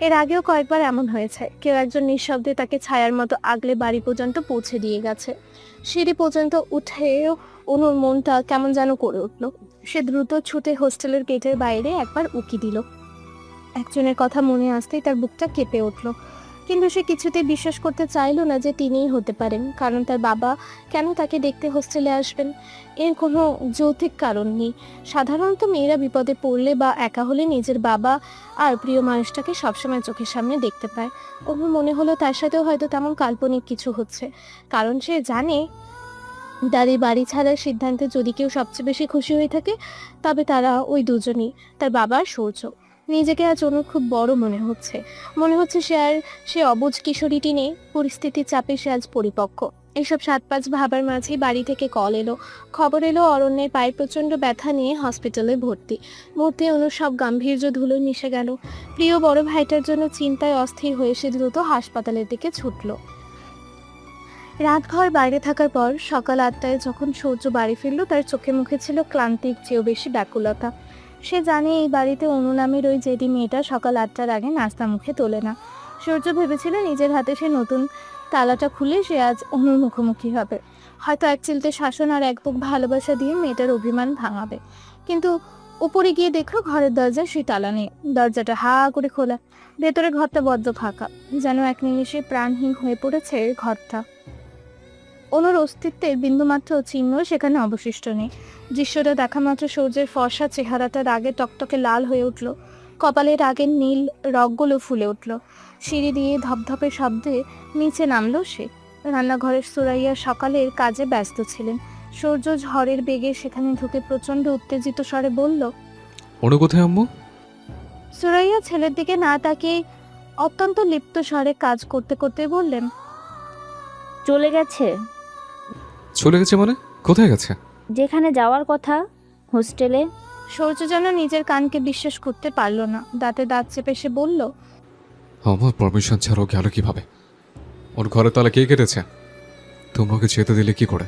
এর আগেও কয়েকবার এমন হয়েছে, কেউ একজন নিঃশব্দে তাকে ছায়ার মতো আগলে বাড়ি পর্যন্ত পৌঁছে দিয়ে গেছে। সিঁড়ি পর্যন্ত উঠেও অনুর মনটা কেমন যেন করে উঠল। সে দ্রুত ছুটে হোস্টেলের গেটের বাইরে একবার উকি দিল। একজনের কথা মনে আসতেই তার বুকটা কেঁপে উঠল, কিন্তু সে কিছুতেই বিশ্বাস করতে চাইল না যে তিনিই হতে পারেন। কারণ তার বাবা কেন তাকে দেখতে হোস্টেলে আসবেন? এর কোনো যৌক্তিক কারণ নেই। সাধারণত মেয়েরা বিপদে পড়লে বা একা হলে নিজের বাবা আর প্রিয় মানুষটাকে সবসময় চোখের সামনে দেখতে পায়। ওর মনে হলো তার সাথেও হয়তো তেমন কাল্পনিক কিছু হচ্ছে, কারণ সে জানে তার এই বাড়ি ছাড়ার সিদ্ধান্তে যদি কেউ সবচেয়ে বেশি খুশি হয়ে থাকে তবে তারা ওই দুজনই, তার বাবা আর সূর্য। নিজেকে আজ অনুর খুব বড় মনে হচ্ছে সে অবুঝ কিশোরীটি নেই, পরিস্থিতির চাপে সে আজ পরিপক্ক। এইসব 7-5 ভাবার মাঝেই বাড়ি থেকে কল এলো। খবর এলো অরণ্যের পায়ে প্রচণ্ড ব্যথা নিয়ে হসপিটালে ভর্তি। মুহূর্তে অনুর সব গাম্ভীর্য ধুলো মিশে গেল। প্রিয় বড় ভাইটার জন্য চিন্তায় অস্থির হয়ে সে দ্রুত হাসপাতালের দিকে ছুটল। রাতভর বাইরে থাকার পর সকাল 8টায় যখন সূর্য বাড়ি ফিরল, তার চোখে মুখে ছিল ক্লান্তির চেয়েও বেশি ব্যাকুলতা। সে জানে এই বাড়িতে অনু নামের ওই জেদি মেয়েটা সকাল 8টার আগে নাস্তা মুখে তোলে না। সূর্য ভেবেছিল নিজের হাতে সে নতুন তালাটা খুলে সে আজ অনুর মুখোমুখি হবে, হয়তো এক চিলতে শাসন আর এক বুক ভালোবাসা দিয়ে মেয়েটার অভিমান ভাঙাবে। কিন্তু উপরে গিয়ে দেখলো ঘরের দরজায় সেই তালা নেই। দরজাটা হা করে খোলা, ভেতরে ঘরটা বদ্ধ ফাঁকা, যেন এক নিমিষে প্রাণহীন হয়ে পড়েছে ঘরটা। অনুর অস্তিত্বের বিন্দুমাত্র চিহ্ন সেখানে অবশিষ্ট নেই। দৃশ্যটা দেখা মাত্র সূর্যের ফর্সা চেহারাটা রাগে টকটকে লাল হয়ে উঠল, কপালে রাগের নীল রগগুলো ফুলে উঠল। সিঁড়ি দিয়ে ধপধপে শব্দে নিচে নামলো সে। রান্নাঘরের সুরাইয়া সকালের কাজে ব্যস্ত ছিলেন। সূর্য ঝড়ের বেগে সেখানে ঢুকে প্রচণ্ড উত্তেজিত স্বরে বলল, অনু কোথায় আম্মু? সুরাইয়া ছেলের দিকে না তাকিয়ে অত্যন্ত লিপ্ত স্বরে কাজ করতে করতে বললেন, চলে গেছে। চলে গেছে মানে? কোথায় গেছে? যেখানে যাওয়ার কথা, হোস্টেলে। সূর্য যেন নিজের কানকে বিশ্বাস করতে পারল না। দাঁতে দাঁত চেপে সে বলল, আমার পারমিশন ছাড়াও গেল কিভাবে? ওর ঘরের তালা কে কেটেছে? তোমাকে যেতে দিলে কি করে?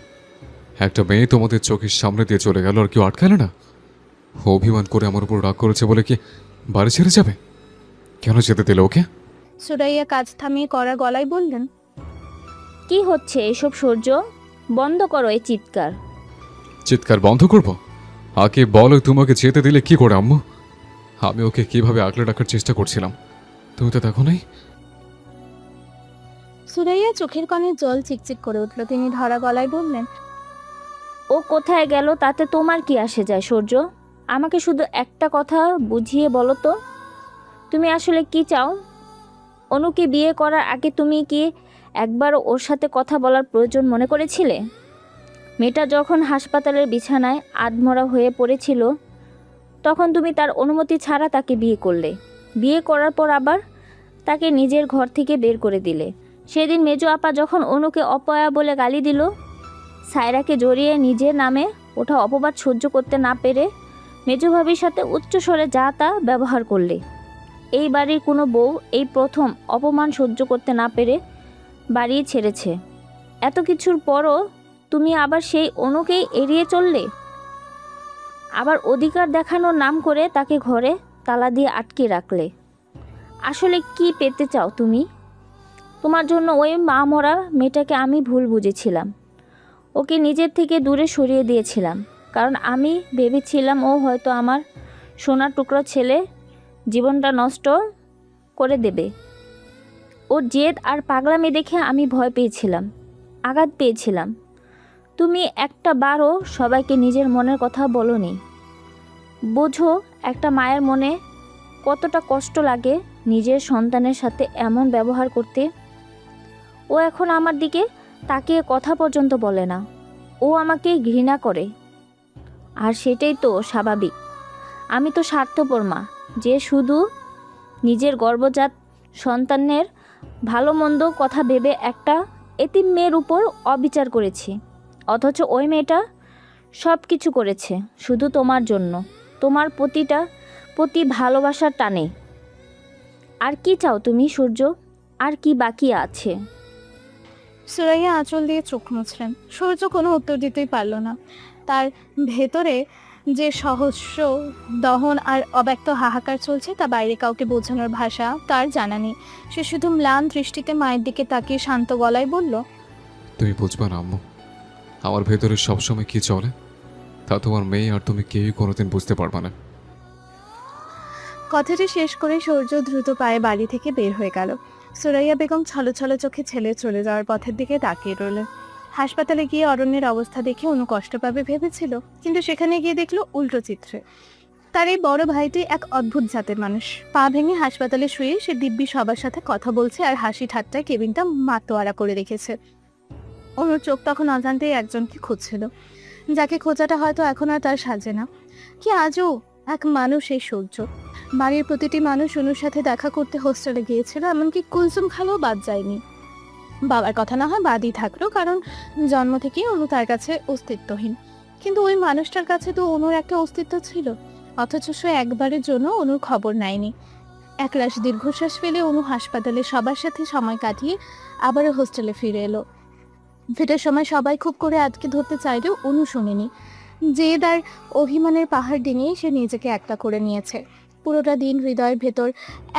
একটা মেয়ে তোমাদের চোখের সামনে দিয়ে চলে গেল আর কেউ আটকালে না? অভিমান করে আমার উপর রাগ করেছে বলে কি বাড়ি ছেড়ে যাবে? কেন যেতে দিলে ওকে? সুরাইয়া কাজ থামিয়ে কড়া গলায় বললেন, কি হচ্ছে এসব সূর্য? বন্ধ করো এই চিৎকার। চিৎকার বন্ধ করব? আগে বলো তোমাকে যেতে দিলে কি করে আম্মু? আমি ওকে কিভাবে আগলে রাখার চেষ্টা করছিলাম, তুমি তো দেখো নাই? সুরাইয়া চোখের কোণে জল চিকচিক করে উঠল। তিনি ধরা গলায় বললেন, ও কোথায় গেল তাতে তোমার কি আসে যায় সূর্য? আমাকে শুধু একটা কথা বুঝিয়ে বলো তো, তুমি আসলে কি চাও? অনুকে বিয়ে করার আগে তুমি কি একবার ওর সাথে কথা বলার প্রয়োজন মনে করেছিলে? মেয়েটা যখন হাসপাতালের বিছানায় আধমরা হয়ে পড়েছিল তখন তুমি তার অনুমতি ছাড়া তাকে বিয়ে করলে। বিয়ে করার পর আবার তাকে নিজের ঘর থেকে বের করে দিলে। সেদিন মেজো আপা যখন অনুকে অপয়া বলে গালি দিল, সায়রাকে জড়িয়ে নিজের নামে ওঠা অপবাদ সহ্য করতে না পেরে মেজো ভাবির সাথে উচ্চস্বরে যা তা ব্যবহার করলে। এই বাড়ির কোনো বউ এই প্রথম অপমান সহ্য করতে না পেরে বাড়ি ছেড়েছে। এত কিছুর পরও তুমি আবার সেই অনুকেই এড়িয়ে চললে। আবার অধিকার দেখানোর নাম করে তাকে ঘরে তালা দিয়ে আটকে রাখলে। আসলে কি পেতে চাও তুমি? তোমার জন্য ওই মা মরা মেয়েটাকে আমি ভুল বুঝেছিলাম। ওকে নিজের থেকে দূরে সরিয়ে দিয়েছিলাম, কারণ আমি ভেবেছিলাম ও হয়তো আমার সোনার টুকরা ছেলে জীবনটা নষ্ট করে দেবে। ওর জেদ আর পাগলামি দেখে আমি ভয় পেয়েছিলাম। আঘাত পেয়েছিলাম। তুমি একটা বারও সবাইকে নিজের মনের কথা বলোনি। বোঝো একটা মায়ের মনে কতটা কষ্ট লাগে নিজের সন্তানের সাথে এমন ব্যবহার করতে। ও এখন আমার দিকে তাকিয়ে কথা পর্যন্ত বলে না। ও আমাকে ঘৃণা করে, আর সেটাই তো স্বাভাবিক। আমি তো স্বার্থপর মা, যে শুধু নিজের গর্ভজাত সন্তানের ভালো মন্দ কথা ভেবে একটা এতিম মেয়ের উপর অবিচার করেছি। অথচ ওই মেয়েটা সব কিছু করেছে শুধু তোমার জন্য, তোমার প্রতি ভালোবাসার টানে। আর কি চাও তুমি সূর্য? আর কি বাকি আছে? সুরাইয়া আঁচল দিয়ে চোখ মুছলেন। সূর্য কোনো উত্তর দিতেই পারল না। তার ভেতরে যে সহস্র দহন আর অব্যক্ত হাহাকার চলছে তা বাইরে কাউকে বোঝানোর ভাষা তার জানা নেই। সে শুধু ম্লান দৃষ্টিতে মায়ের দিকে তাকিয়ে শান্ত গলায় বলল, তুমি বুঝবা না আম্মু, আমার ভেতরে সবসময় কি চলে তা তোমার মেয়ে আর তুমি কেউই কোনোদিন বুঝতে পারবে না। কথাটি শেষ করে সূর্য দ্রুত পায়ে বাড়ি থেকে বের হয়ে গেল। সুরাইয়া বেগম ছলছল চোখে ছেলে চলে যাওয়ার পথের দিকে তাকিয়ে রইলেন। হাসপাতালে গিয়ে অরণ্যের অবস্থা দেখে অনু কষ্ট পাবে ভেবেছিল, কিন্তু সেখানে গিয়ে দেখলো উল্টো চিত্রে। তার এই বড় ভাইটি এক অদ্ভুত জাতের মানুষ। পা ভেঙে হাসপাতালে শুয়ে সে দিব্যি সবার সাথে কথা বলছে আর হাসি ঠাট্টায় কেবিনটা মাতোয়ারা করে রেখেছে। অনুর চোখ তখন অজান্তেই একজনকে খুঁজছিল, যাকে খোঁজাটা হয়তো এখন আর তার সাজে না। কি আজও এক মানুষ এই সূর্য। বাড়ির প্রতিটি মানুষ অনুর সাথে দেখা করতে হোস্টেলে গিয়েছিল, এমনকি কুলসুম খালও বাদ যায়নি। বাবার কথা না হয় বাদই থাকলো, কারণ জন্ম থেকেই অনু তার কাছে অস্তিত্বহীন। কিন্তু ওই মানুষটার কাছে তো অনুর একটা অস্তিত্ব ছিল, অথচ সে একবারের জন্য অনুর খবর নেয়নি। একরাশ দীর্ঘশ্বাস ফেলে অনু হাসপাতালে সবার সাথে সময় কাটিয়ে আবারও হোস্টেলে ফিরে এলো। ফেরার সময় সবাই খুব করে আটকে ধরতে চাইলেও অনু শোনেনি। জেদ আর অভিমানের পাহাড় ডিঙিয়ে সে নিজেকে একটা করে নিয়েছে। পুরোটা দিন হৃদয়ের ভেতর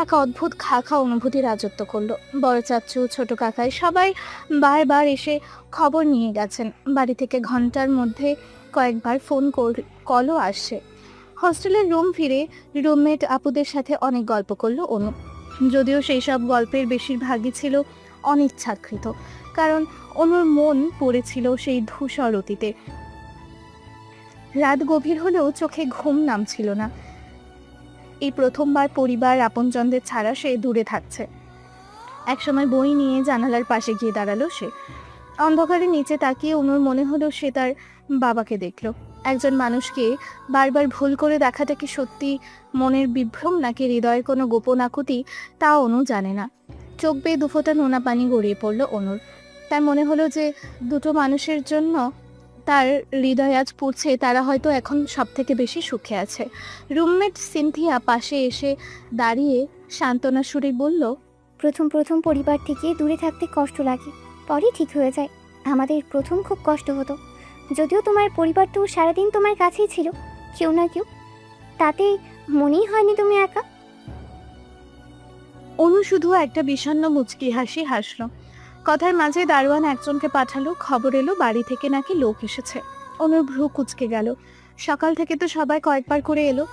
এক অদ্ভুত খা অনুভূতি রাজত্ব করলো। বড় চাচু, ছোট কাকাই সবাই বারবার এসে খবর নিয়ে গেছেন। বাড়ি থেকে ঘন্টার মধ্যে কয়েকবার ফোন কলও আসছে। হস্টেলের রুম ফিরে রুমমেট আপুদের সাথে অনেক গল্প করলো অনু, যদিও সেই সব গল্পের বেশিরভাগই ছিল অনিচ্ছাকৃত, কারণ অনুর মন পড়েছিল সেই ধূসর অতীতে। রাত গভীর হলেও চোখে ঘুম নামছিল না। এই প্রথমবার পরিবার আপনজনদের ছাড়া সে দূরে থাকছে। একসময় বই নিয়ে জানালার পাশে গিয়ে দাঁড়ালো সে। অন্ধকারে নিচে তাকিয়ে অনুর মনে হলো সে তার বাবাকে দেখল। একজন মানুষকে বারবার ভুল করে দেখাটা কি সত্যি মনের বিভ্রম নাকি হৃদয়ের কোনো গোপন আকুতি, তা অনু জানে না। চোখ বেয়ে দুফোঁটা নোনা পানি গড়িয়ে পড়লো অনুর। তার মনে হলো যে দুটো মানুষের জন্য তার হৃদয় আজ পড়ছে, তারা হয়তো এখন সব থেকে বেশি সুখে আছে। রুমমেট সিনথিয়া পাশে এসে দাঁড়িয়ে সান্ত্বনা সুরে বলল, প্রথম পরিবার থেকে দূরে থাকতে কষ্ট লাগে, পরে ঠিক হয়ে যায়। আমাদের প্রথম খুব কষ্ট হতো, যদিও তোমার পরিবার তো সারাদিন তোমার কাছেই ছিল, কেউ না কেউ, তাতে মনেই হয়নি তুমি একা। অনু শুধু একটা বিষণ্ণ মুচকি হাসি হাসলো। কথার মাঝে দারোয়ান একজনকে পাঠালো, খবর এলো বাড়ি থেকে নাকি লোক এসেছে। অনুর ভ্রু কুঁচকে গেল। সকাল থেকে তো সবাই কয়েকবার করে এলো,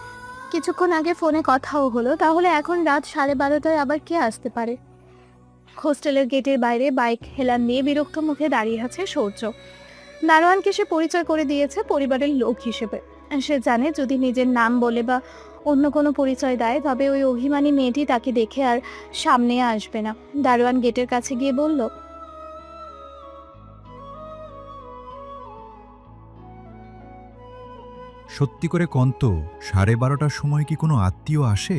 কিছুক্ষণ আগে ফোনে কথাও হলো, তাহলে এখন রাত 12:30টায় আবার কে আসতে পারে? হোস্টেলের গেটের বাইরে বাইক হেলান দিয়ে বিরক্ত মুখে দাঁড়িয়ে আছে সূর্য। দারোয়ানকে সে পরিচয় করে দিয়েছে পরিবারের লোক হিসেবে। সে জানে যদি নিজের নাম বলে বা অন্য কোনো পরিচয় দেয় তবে ওই অভিমানী মেয়েটি তাকে দেখে আর সামনে আসবে না। দারোয়ান গেটের কাছে গিয়ে বলল, সত্যি করে কন্ত 12:30টার সময় কি কোনো আত্মীয় আসে?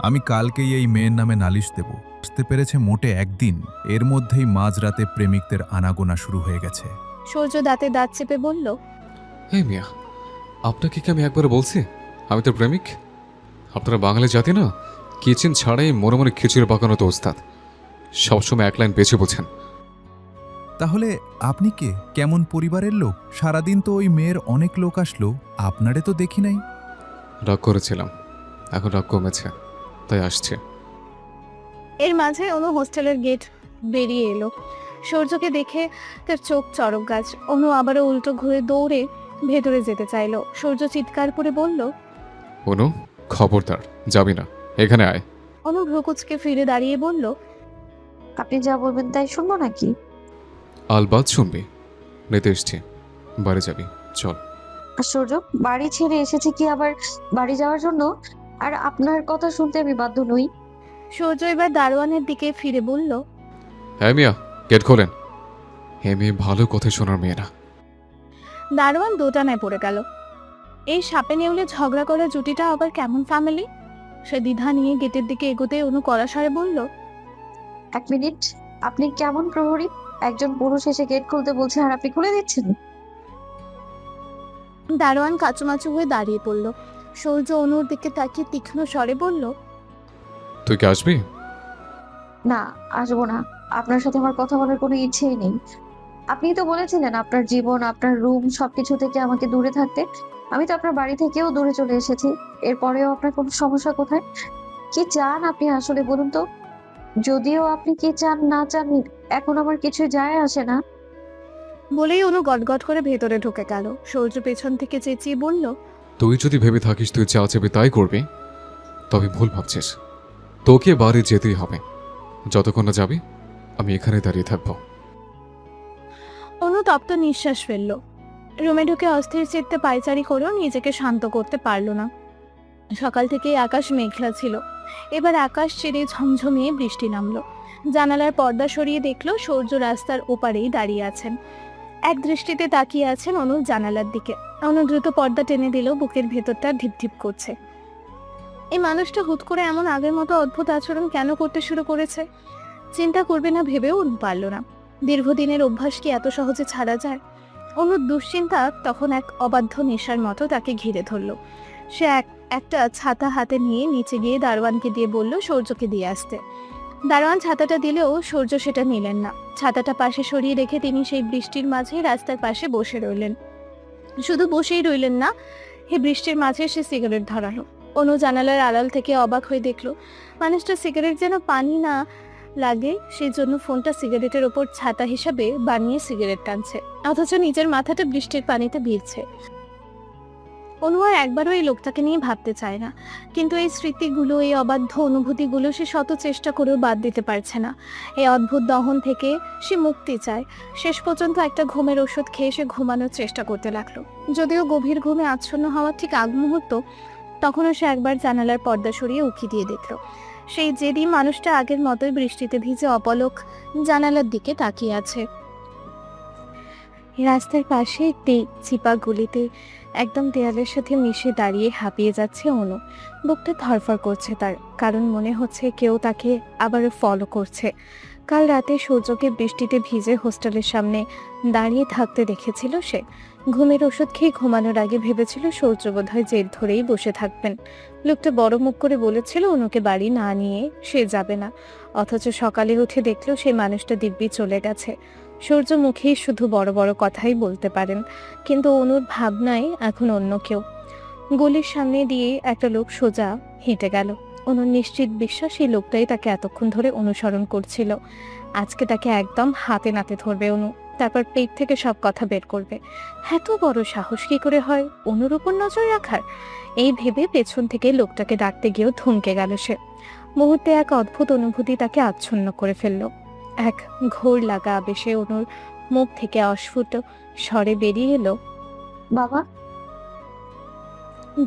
আমি কালকেই এই মেয়ের নামে নালিশ দেব। বুঝতে পেরেছে মোটে একদিন, এর মধ্যেই মাঝরাতে প্রেমিকদের আনাগোনা শুরু হয়ে গেছে। সূর্য দাঁতে দাঁত চেপে বলল, এই মিয়া, আপনাকে কি আমি একবার বলছি আমি তো প্রেমিক? আপনারা বাঙালি জাতি না, কিচেন ছাড়াই মনে মনে খিচুড়ি পাকানো তো ওস্তাদ। সবসময় এক লাইন পেছে বোঝেন। তাহলে আপনি কে? কেমন পরিবারের লোক? সারাদিন তো ওই মেয়ের অনেক লোক আসলো, আপনারে তো দেখি নাই। রাগ করেছিলাম, এখন রাগ কমেছে, তাই আসছে। এর মাঝে অনু হোস্টেলের গেট বেরিয়ে এলো। সূর্যকে দেখে তার চোখ চড়ক গাছ। অনু আবারও উল্টো ঘুরে দৌড়ে ভেতরে যেতে চাইলো। সূর্য চিৎকার করে বলল, অনু, খবরদার যাবি না, এখানে আয়। অনু ভ্রুকুচকে ফিরে দাঁড়িয়ে বলল, আপনি যা বলবেন তাই শুনবো নাকি? আলবাদ শুনবি। নিতে এসছি, বাড়ি যাবি, চল। আশ্চর্য, বাড়ি ছেড়ে এসেছে কি আবার বাড়ি যাওয়ার জন্য? আর আপনার কথা শুনতে আমি বাধ্য নই। সূর্য এবার দারোয়ানের দিকে ফিরে বলল, হ্যাঁ মিয়া, গেট খোলেন। হ্যাঁ মেয়ে ভালো কথা শোনার মেয়ে না। দারোয়ান দোটানায় পড়ে গেল। এই সাপে নেউলে ঝগড়া করা জুটিটা আবার কেমন ফ্যামিলি? সে দ্বিধা নিয়ে গেটের দিকে এগোতে অনু কড়া স্বরে বলল, 1 মিনিট, আপনি কেমন প্রহরী? একজন পুরুষ এসে গেট খুলতে বলছে আর আপনি খুলে দিচ্ছেন? দারোয়ান কাচুমাচু হয়ে দাঁড়িয়ে পড়ল। সূর্য অনুর দিকে তাকিয়ে তীক্ষ্ণ স্বরে বলল, তুই কি আসবি? না, আসবো না। আপনার সাথে আমার কথা বলার কোনো ইচ্ছেই নেই। আপনিই তো বলেছিলেন আপনার জীবন, আপনার রুম সবকিছু থেকে আমাকে দূরে থাকতে। আমি তো আপনার বাড়ি থেকেও দূরে চলে এসেছি। এরপরেও আপনার কোনো সমস্যা কোথায়? কি চান আপনি আসলে বলুন তো? যদিও আপনি কি চান না চান এখন আমার কিছুই যায় আসে না। বলেই অনু গটগট করে ভেতরে ঢুকে গেল। সূর্য পেছন থেকে চেঁচিয়ে বলল, তুই যদি ভেবে থাকিস তুই যা চাবি তাই করবি, তবে ভুল ভাবছিস। তোকে বাড়ি যেতেই হবে। যতক্ষণ না যাবি আমি এখানে দাঁড়িয়ে থাকবো। অনু তপ্ত নিঃশ্বাস ফেলল। রুমে ঢুকে অস্থির চিত্তে পায়চারি করেও নিজেকে শান্ত করতে পারল না। সকাল থেকেই আকাশ মেঘলা ছিল, এবার আকাশ ছেড়ে ঝমঝমিয়ে বৃষ্টি নামলো। জানালার পর্দা সরিয়ে দেখলো সূর্য রাস্তার ওপারেই দাঁড়িয়ে আছেন। এক দৃষ্টিতে তাকিয়ে আছেন অনুর জানালার দিকে। অনু দ্রুত পর্দা টেনে দিল, বুকের ভেতরটা ঢিপঢিপ করছে। এই মানুষটা হুট করে এমন আগের মতো অদ্ভুত আচরণ কেন করতে শুরু করেছে? চিন্তা করবে না ভেবেও অনু পারল না। দীর্ঘদিনের অভ্যাস কি এত সহজে ছাড়া যায়? অনুর দুশ্চিন্তা তখন এক অবাধ্য নেশার মতো তাকে ঘিরে ধরল। সে একটা ছাতা হাতে নিয়ে নিচে গিয়ে দারোয়ানকে দিয়ে বলল সূর্যকে দিয়ে আসতে। দারোয়ান ছাতাটা দিলেও সূর্য সেটা নিলেন না। ছাতাটা পাশে সরিয়ে রেখে তিনি সেই বৃষ্টির মাঝে রাস্তার পাশে বসে রইলেন। শুধু বসেই রইলেন না, এই বৃষ্টির মাঝে সে সিগারেট ধরালো। অনু জানালার আড়াল থেকে অবাক হয়ে দেখলো মানুষটা সিগারেট যেন পানি না লাগে সেই জন্য ফোনটা সিগারেটের ওপর ছাতা হিসাবে বানিয়ে সিগারেট টানছে, অথচ নিজের মাথাটা বৃষ্টির পানিতে ভিজছে। অনু আর একবারও এই লোকটাকে নিয়ে ভাবতে চায় না, কিন্তু এই স্মৃতিগুলো, এই অবাধ্য অনুভূতিগুলো সে শত চেষ্টা করেও বাদ দিতে পারছে না। এই অদ্ভুত দহন থেকে সে মুক্তি চায়। শেষ পর্যন্ত একটা ঘুমের ওষুধ খেয়ে সে ঘুমানোর চেষ্টা করতে লাগলো। যদিও গভীর ঘুমে আচ্ছন্ন হওয়ার ঠিক আগ মুহূর্ত, তখনও সে একবার জানালার পর্দা সরিয়ে উঁকি দিয়ে দেখলো সেই জেদি মানুষটা আগের মতোই বৃষ্টিতে ভিজে অপলক জানালার দিকে তাকিয়ে আছে। রাস্তার পাশে একটি চিপা গুলিতে একদম দেয়ালের সাথে মিশে দাঁড়িয়ে হাঁপিয়ে যাচ্ছে অনু। বুকটা ধরফর করছে তার, কারণ মনে হচ্ছে কেউ তাকে আবারও ফলো করছে। কাল রাতে সূর্যকে বৃষ্টিতে ভিজে হোস্টেলের সামনে দাঁড়িয়ে থাকতে দেখেছিল সে। ঘুমের ওষুধ খেয়ে ঘুমানোর আগে ভেবেছিল সূর্য বোধহয় জেদ ধরেই বসে থাকবেন। লোকটা বড় মুখ করে বলেছিল অনুকে বাড়ি না নিয়ে সে যাবে না, অথচ সকালে উঠে দেখলো সেই মানুষটা দিব্যি চলে গেছে। সূর্য মুখেই শুধু বড় বড় কথাই বলতে পারেন, কিন্তু অনুর ভাবনায় এখন অন্য কেউ। গলির সামনে দিয়ে একটা লোক সোজা হেঁটে গেল। অনুর নিশ্চিত বিশ্বাস এই লোকটাই তাকে এতক্ষণ ধরে অনুসরণ করছিল। আজকে তাকে একদম হাতে নাতে ধরবে অনু, তারপর পেট থেকে সব কথা বের করবে। এত বড় সাহস কি করে হয় অনুর উপর নজর রাখার? এই ভেবে পেছন থেকে লোকটাকে ডাকতে গিয়েও থমকে গেল সে। মুহূর্তে এক অদ্ভুত অনুভূতি তাকে আচ্ছন্ন করে ফেলল। এক ঘোর লাগা আবেশে অনুর মুখ থেকে অস্ফুট স্বরে বেরিয়ে এলো, বাবা।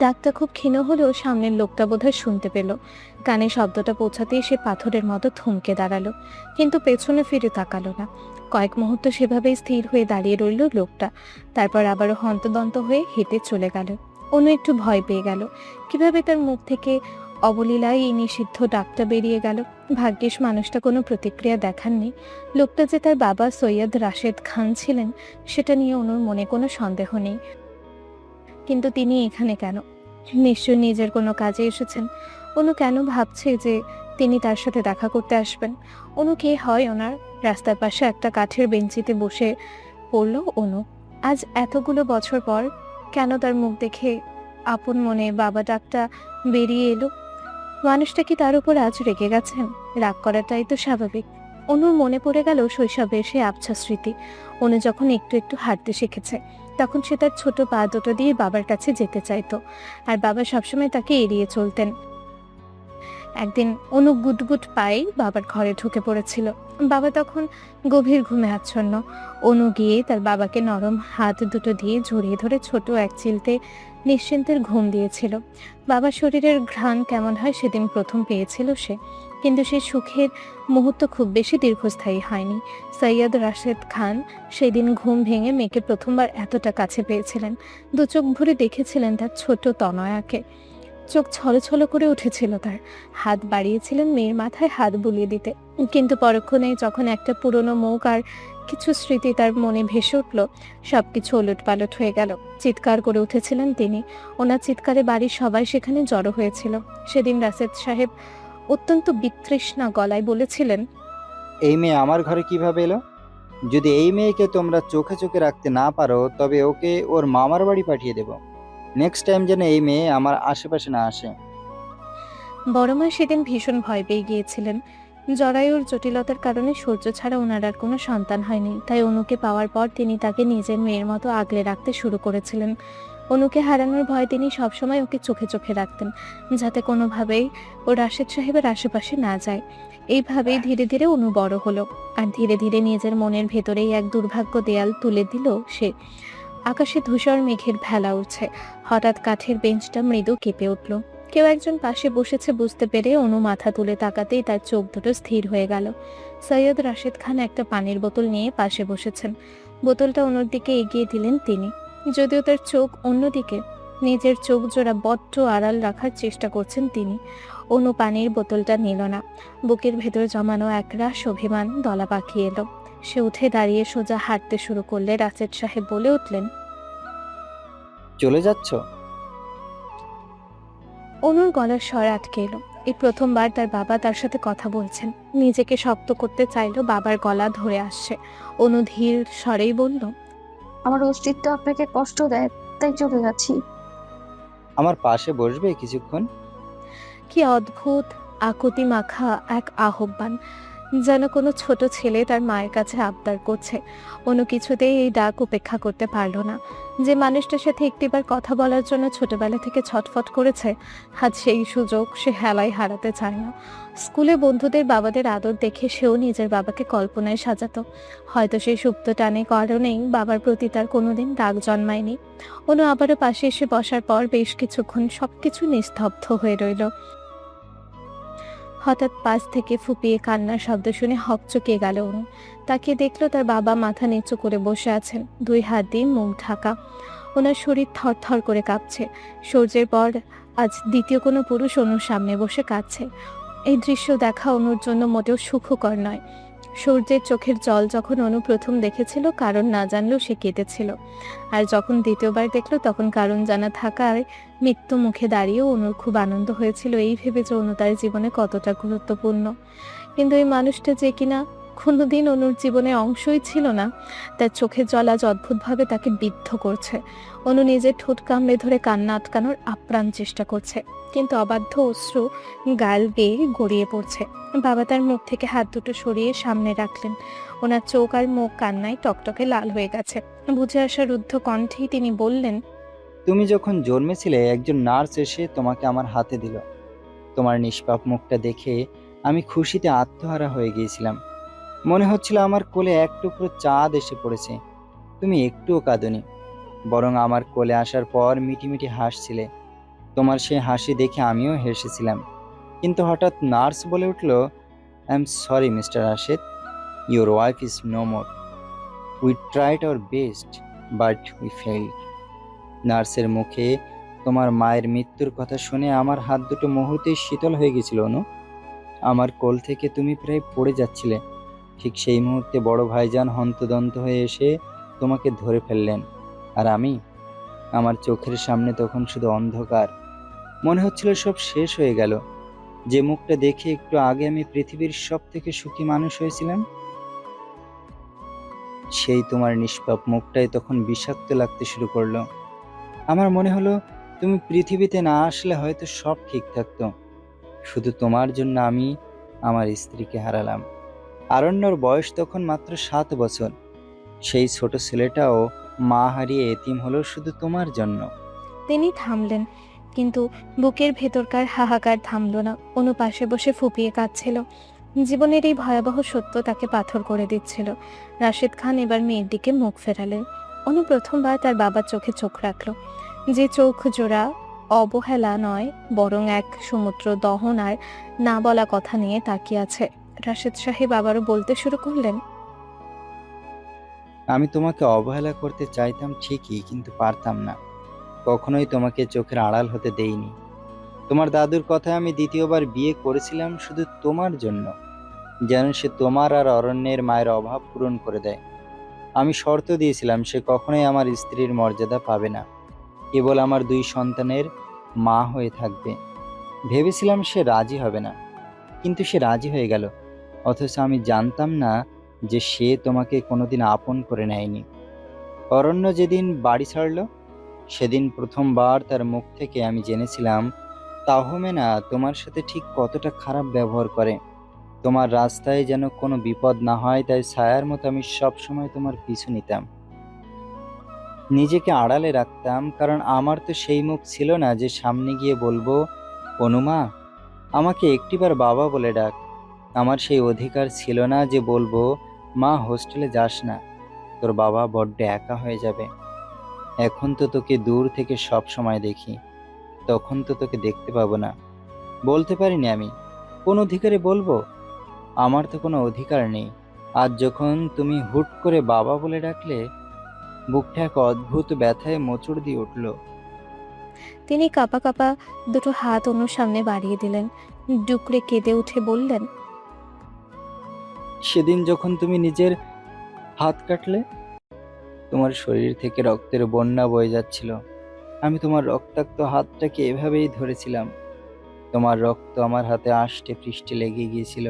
ডাকটা খুব ক্ষীণ হলেও সামনের লোকটা বোধহয় শুনতে পেল। কানে শব্দটা পৌঁছাতেই সে পাথরের মতো থমকে দাঁড়ালো, কিন্তু পেছনে ফিরে তাকালো না। কয়েক মুহূর্ত সেভাবেই স্থির হয়ে দাঁড়িয়ে রইল লোকটা, তারপর আবারও হন্তদন্ত হয়ে হেঁটে চলে গেল। অনু একটু ভয় পেয়ে গেল, কিভাবে তার মুখ থেকে অবলীলায় এই নিষিদ্ধ ডাকটা বেরিয়ে গেল। ভাগ্যিস মানুষটা কোনো প্রতিক্রিয়া দেখাননি। লোকটা যে তার বাবা সৈয়দ রাশেদ খান ছিলেন সেটা নিয়ে অনুর মনে কোনো সন্দেহ নেই, কিন্তু তিনি এখানে কেন? নিশ্চয়ই নিজের কোনো কাজে এসেছেন। অনু কেন ভাবছে যে তিনি তার সাথে দেখা করতে আসবেন? অনু কে হয় ওনার? রাস্তার পাশে একটা কাঠের বেঞ্চিতে বসে পড়ল অনু। আজ এতগুলো বছর পর কেন তার মুখ দেখে আপন মনে বাবা ডাকটা বেরিয়ে এলো? মানুষটা কি তার উপর আজ রেগে গেছেন? রাগ করাটাই তো স্বাভাবিক। অনুর মনে পড়ে গেল শৈশবের সে আবছা স্মৃতি। অনু যখন একটু একটু হাঁটতে শিখেছে, তখন সে তার ছোট পা দুটো দিয়ে বাবার কাছে যেতে চাইতো, আর বাবা সবসময় তাকে এড়িয়ে চলতেন। একদিন অনু গুটগুট পায়ে বাবার ঘরে ঢুকে পড়েছিল। বাবা তখন গভীর ঘুমে আচ্ছন্ন। অনু গিয়ে তার বাবাকে নরম হাত দুটো দিয়ে জড়িয়ে ধরে ছোট এক চিলতে নিশ্চিন্তের ঘুম দিয়েছিল। বাবার শরীরের ঘ্রাণ কেমন হয় সেদিন প্রথম পেয়েছিল সে, কিন্তু সে সুখের মুহূর্ত খুব বেশি দীর্ঘস্থায়ী হয়নি। সৈয়দ রাশেদ খান সেদিন ঘুম ভেঙে মেয়েকে প্রথমবার এতটা কাছে পেয়েছিলেন। দু চোখ ভরে দেখেছিলেন তার ছোট তনয়াকে। চোখ ছলছল করে উঠেছিল তার। হাত বাড়িয়েছিলেন মেয়ের মাথায় হাত বুলিয়ে দিতে, কিন্তু পরক্ষণে যখন একটা পুরনো মুখ আর কিছু স্মৃতি তার মনে ভেসে উঠল, সবকিছু ওলটপালট হয়ে গেল। চিৎকার করে উঠেছিলেন তিনি। ওনার চিৎকারে বাড়ির সবাই সেখানে জড়ো হয়েছিল। সেদিন রাশেদ সাহেব অত্যন্ত বিতৃষ্ণা গলায় বলেছিলেন, এই মেয়ে আমার ঘরে কিভাবে এলো? যদি এই মেয়েকে তোমরা চোখে চোখে রাখতে না পারো তবে ওকে ওর মামার বাড়ি পাঠিয়ে দেব। নেক্সট টাইম যেন এই মেয়ে আমার আশেপাশে না আসে। বড় মা সেদিন ভীষণ ভয় পেয়ে গিয়েছিলেন। জরায়ুর জটিলতার কারণে সূর্য ছাড়া ওনার আর কোনো সন্তান হয়নি, তাই অনুকে পাওয়ার পর তিনি তাকে নিজের মেয়ের মতো আগলে রাখতে শুরু করেছিলেন। অনুকে হারানোর ভয় তিনি সবসময় ওকে চোখে চোখে রাখতেন, যাতে কোনোভাবেই ও রাশেদ সাহেবের আশেপাশে না যায়। এইভাবেই ধীরে ধীরে অনু বড় হলো, আর ধীরে ধীরে নিজের মনের ভেতরেই এক দুর্ভাগ্য দেয়াল তুলে দিল সে। আকাশে ধূসর মেঘের ভেলা উঠছে। হঠাৎ কাঠের বেঞ্চটা মৃদু কেঁপে উঠল। কেউ একজন পাশে বসেছে বুঝতে পেরে অনু মাথা তুলে তাকাতেই তার চোখ দুটো স্থির হয়ে গেল। সৈয়দ রাশেদ খান একটা পানির বোতল নিয়ে পাশে বসেছেন। বোতলটা অনুর দিকে এগিয়ে দিলেন তিনি। যদিও তার চোখ অন্যদিকে, নিজের চোখ জোড়া বড্ড আড়াল রাখার চেষ্টা করছেন তিনি। অনু পানির বোতলটা নিল না। বুকের ভেতর জমানো একরাশ অভিমান দলা পাকিয়ে এলো। সে উঠে দাঁড়িয়ে সোজা হাঁটতে শুরু করলে রাশেদ সাহেব বলে উঠলেন, চলে যাচ্ছ? অনুর গলার স্বর আটকে এলো। এই প্রথমবার তার বাবা তার সাথে কথা বলছেন। নিজেকে শক্ত করতে চাইলো, বাবার গলা ধরে আসছে। অনু ধীর স্বরেই বলল, আমার অস্তিত্ব আপনাকে কষ্ট দেয়, তাই চলে যাচ্ছি। আমার পাশে বসবে কিছুক্ষণ? কি অদ্ভুত আকুতি মাখা এক আহ্বান, যেন কোনো ছোট ছেলে তার মায়ের কাছে আবদার করছে। অনু কিছুতেই এই ডাক উপেক্ষা করতে পারল না। যে মানুষটার সাথে একটিবার কথা বলার জন্য ছোটবেলা থেকে ছটফট করেছে, আজ সেই সুযোগ সে হেলায় হারাতে চায় না। স্কুলে বন্ধুদের বাবাদের আদর দেখে সেও নিজের বাবাকে কল্পনায় সাজাতো। হয়তো সেই সুপ্ত টানে কারণেই বাবার প্রতি তার কোনোদিন রাগ জন্মায়নি। অনু আবারও পাশে এসে বসার পর বেশ কিছুক্ষণ সবকিছু নিস্তব্ধ হয়ে রইল। হঠাৎ পাশ থেকে ফুপিয়ে কান্নার শব্দ শুনে হকচকিয়ে গেল অনু। তাকে দেখলো তার বাবা মাথা নিচু করে বসে আছেন, দুই হাত দিয়ে মুখ ঢাকা। ওনার শরীর থরথর করে কাঁপছে। সূর্যের পর আজ দ্বিতীয় কোনো পুরুষ অনুর সামনে বসে কাঁদছে। এই দৃশ্য দেখা অনুর জন্য মোটেও সুখকর নয়। সূর্যের চোখের জল যখন অনু প্রথম দেখেছিল, কারণ না জানলেও সে কেঁদেছিল। আর যখন দ্বিতীয়বার দেখলো, তখন কারণ জানা থাকায় মৃত্যু মুখে দাঁড়িয়েও অনুর খুব আনন্দ হয়েছিল এই ভেবে যে অনু তার জীবনে কতটা গুরুত্বপূর্ণ। কিন্তু এই মানুষটা যে কিনা কোনোদিন অনুর জীবনে অংশই ছিল না, তার চোখের জল আজ অদ্ভুতভাবে তাকে বিদ্ধ করছে। অনু নিজের ঠোঁট কামড়ে ধরে কান্না আটকানোর আপ্রাণ চেষ্টা করছে, কিন্তু অবাধ্য অশ্রু গাল বেয়ে গড়িয়ে পড়ছে। বাবা তার মুখ থেকে হাত দুটো সরিয়ে সামনে রাখলেন। ওনার চোখ আর মুখ কান্নায় টকটকে লাল হয়ে গেছে। বুঝে আসা রুদ্ধ কণ্ঠেই তিনি বললেন, তুমি যখন জন্মেছিলে একজন নার্স এসে তোমাকে আমার হাতে দিল। তোমার নিষ্পাপ মুখটা দেখে আমি খুশিতে আত্মহারা হয়ে গিয়েছিলাম। মনে হচ্ছিল আমার কোলে এক টুকরো চাঁদ এসে পড়েছে। তুমি একটুও কাঁদোনি, বরং আমার কোলে আসার পর মিটিমিটি হাসছিলে। তোমার সেই হাসি দেখে আমিও হেসেছিলাম। কিন্তু হঠাৎ নার্স বলে উঠল, I am sorry mister Rashed, your wife is no more. We tried our best but we failed. নার্সের মুখে তোমার মায়ের মৃত্যুর কথা শুনে আমার হাত দুটো মুহূর্তেই শীতল হয়ে গেছিল অনু। আমার কোল থেকে তুমি প্রায় পড়ে যাচ্ছিলে। ঠিক সেই মুহূর্তে বড় ভাইজান হন্তদন্ত হয়ে এসে তোমাকে ধরে ফেললেন। আর আমার চোখের সামনে তখন শুধু অন্ধকার। মনে হচ্ছিল সব শেষ হয়ে গেল। যে মুখটা দেখে একটু আগে আমি পৃথিবীর সব থেকে সুখী মানুষ হয়েছিলাম, সেই তোমার নিষ্পাপ মুখটাই তখন বিষাক্ত লাগতে শুরু করলো। আমার মনে হলো তুমি পৃথিবীতে না আসলে হয়তো সব ঠিক থাকতো। শুধু তোমার জন্য আমি আমার স্ত্রীকে হারালাম। আরণ্যর বয়স তখন মাত্র 7 বছর। সেই ছোট ছেলেটাও মা হারিয়ে এতিম হলো শুধু তোমার জন্য। তিনি থামলেন। কিন্তু বুকের ভেতরকার হাহাকার থামল না। অনু পাশে বসে ফুপিয়ে কাঁদছিল। জীবনের এই ভয়াবহ সত্য তাকে পাথর করে দিচ্ছিল। রাশেদ খান এবার মেয়ের দিকে মুখ ফেরালেন। অনু প্রথমবার তার বাবার চোখে চোখ রাখল, যে চোখ জোড়া অবহেলা নয় বরং এক সমুদ্র দহন আর না বলা কথা নিয়ে তাকিয়ে আছে। রাশেদ সাহেব আবারও বলতে শুরু করলেন, আমি তোমাকে অবহেলা করতে চাইতাম ঠিকই, কিন্তু পারতাম না। কখনোই তোমাকে চোখের আড়াল হতে দেইনি। তোমার দাদুর কথায় আমি দ্বিতীয়বার বিয়ে করেছিলাম শুধু তোমার জন্য, যেন সে তোমার আর অরণ্যের মায়ের অভাব পূরণ করে দেয়। আমি শর্ত দিয়েছিলাম সে কখনোই আমার স্ত্রীর মর্যাদা পাবে না, কেবল আমার 2 সন্তানের মা হয়ে থাকবে। ভেবেছিলাম সে রাজি হবে না, কিন্তু সে রাজি হয়ে গেল। অথচ আমি জানতাম না যে সে তোমাকে কোনোদিন আপন করে নেয়নি। অরণ্য যেদিন বাড়ি ছাড়ল, সেদিন প্রথমবার তার মুখ থেকে আমি জেনেছিলাম তাহমেনা তোমার সাথে ঠিক কতটা খারাপ ব্যবহার করে। তোমার রাস্তায় যেন কোনো বিপদ না হয়, তাই ছায়ার মতো আমি সবসময় তোমার পিছু নিতাম, নিজেকে আড়ালে রাখতাম, কারণ আমার তো সেই মুখ ছিল না যে সামনে গিয়ে বলবো, অনুমা আমাকে একটিবার বাবা বলে ডাক। আমার সেই অধিকার ছিল না যে বলবো, মা হোস্টেলে যাস না, তোর বাবা বড্ড একা হয়ে যাবে। এখন তো তোকে দূর থেকে সব সময় দেখি, তখন তো তোকে দেখতে পাবো না। বলতে পারিনি আমি, কোন অধিকারে বলবো? আমার তো কোনো অধিকার নেই। আজ যখন তুমি হুট করে বাবা বলে ডাকলে, বুকটা এক অদ্ভুত ব্যথায় মোচড় দিয়ে উঠল। তিনি কাঁপা কাঁপা দুটো হাত অনুর সামনে বাড়িয়ে দিলেন। ডুকরে কেঁদে উঠে বললেন, সেদিন যখন তুমি নিজের হাত কাটলে, তোমার শরীর থেকে রক্তের বন্যা বয়ে যাচ্ছিল। আমি তোমার রক্তাক্ত হাতটাকে এভাবেই ধরেছিলাম। তোমার রক্ত আমার হাতে আষ্টে পৃষ্ঠে লেগে গিয়েছিল।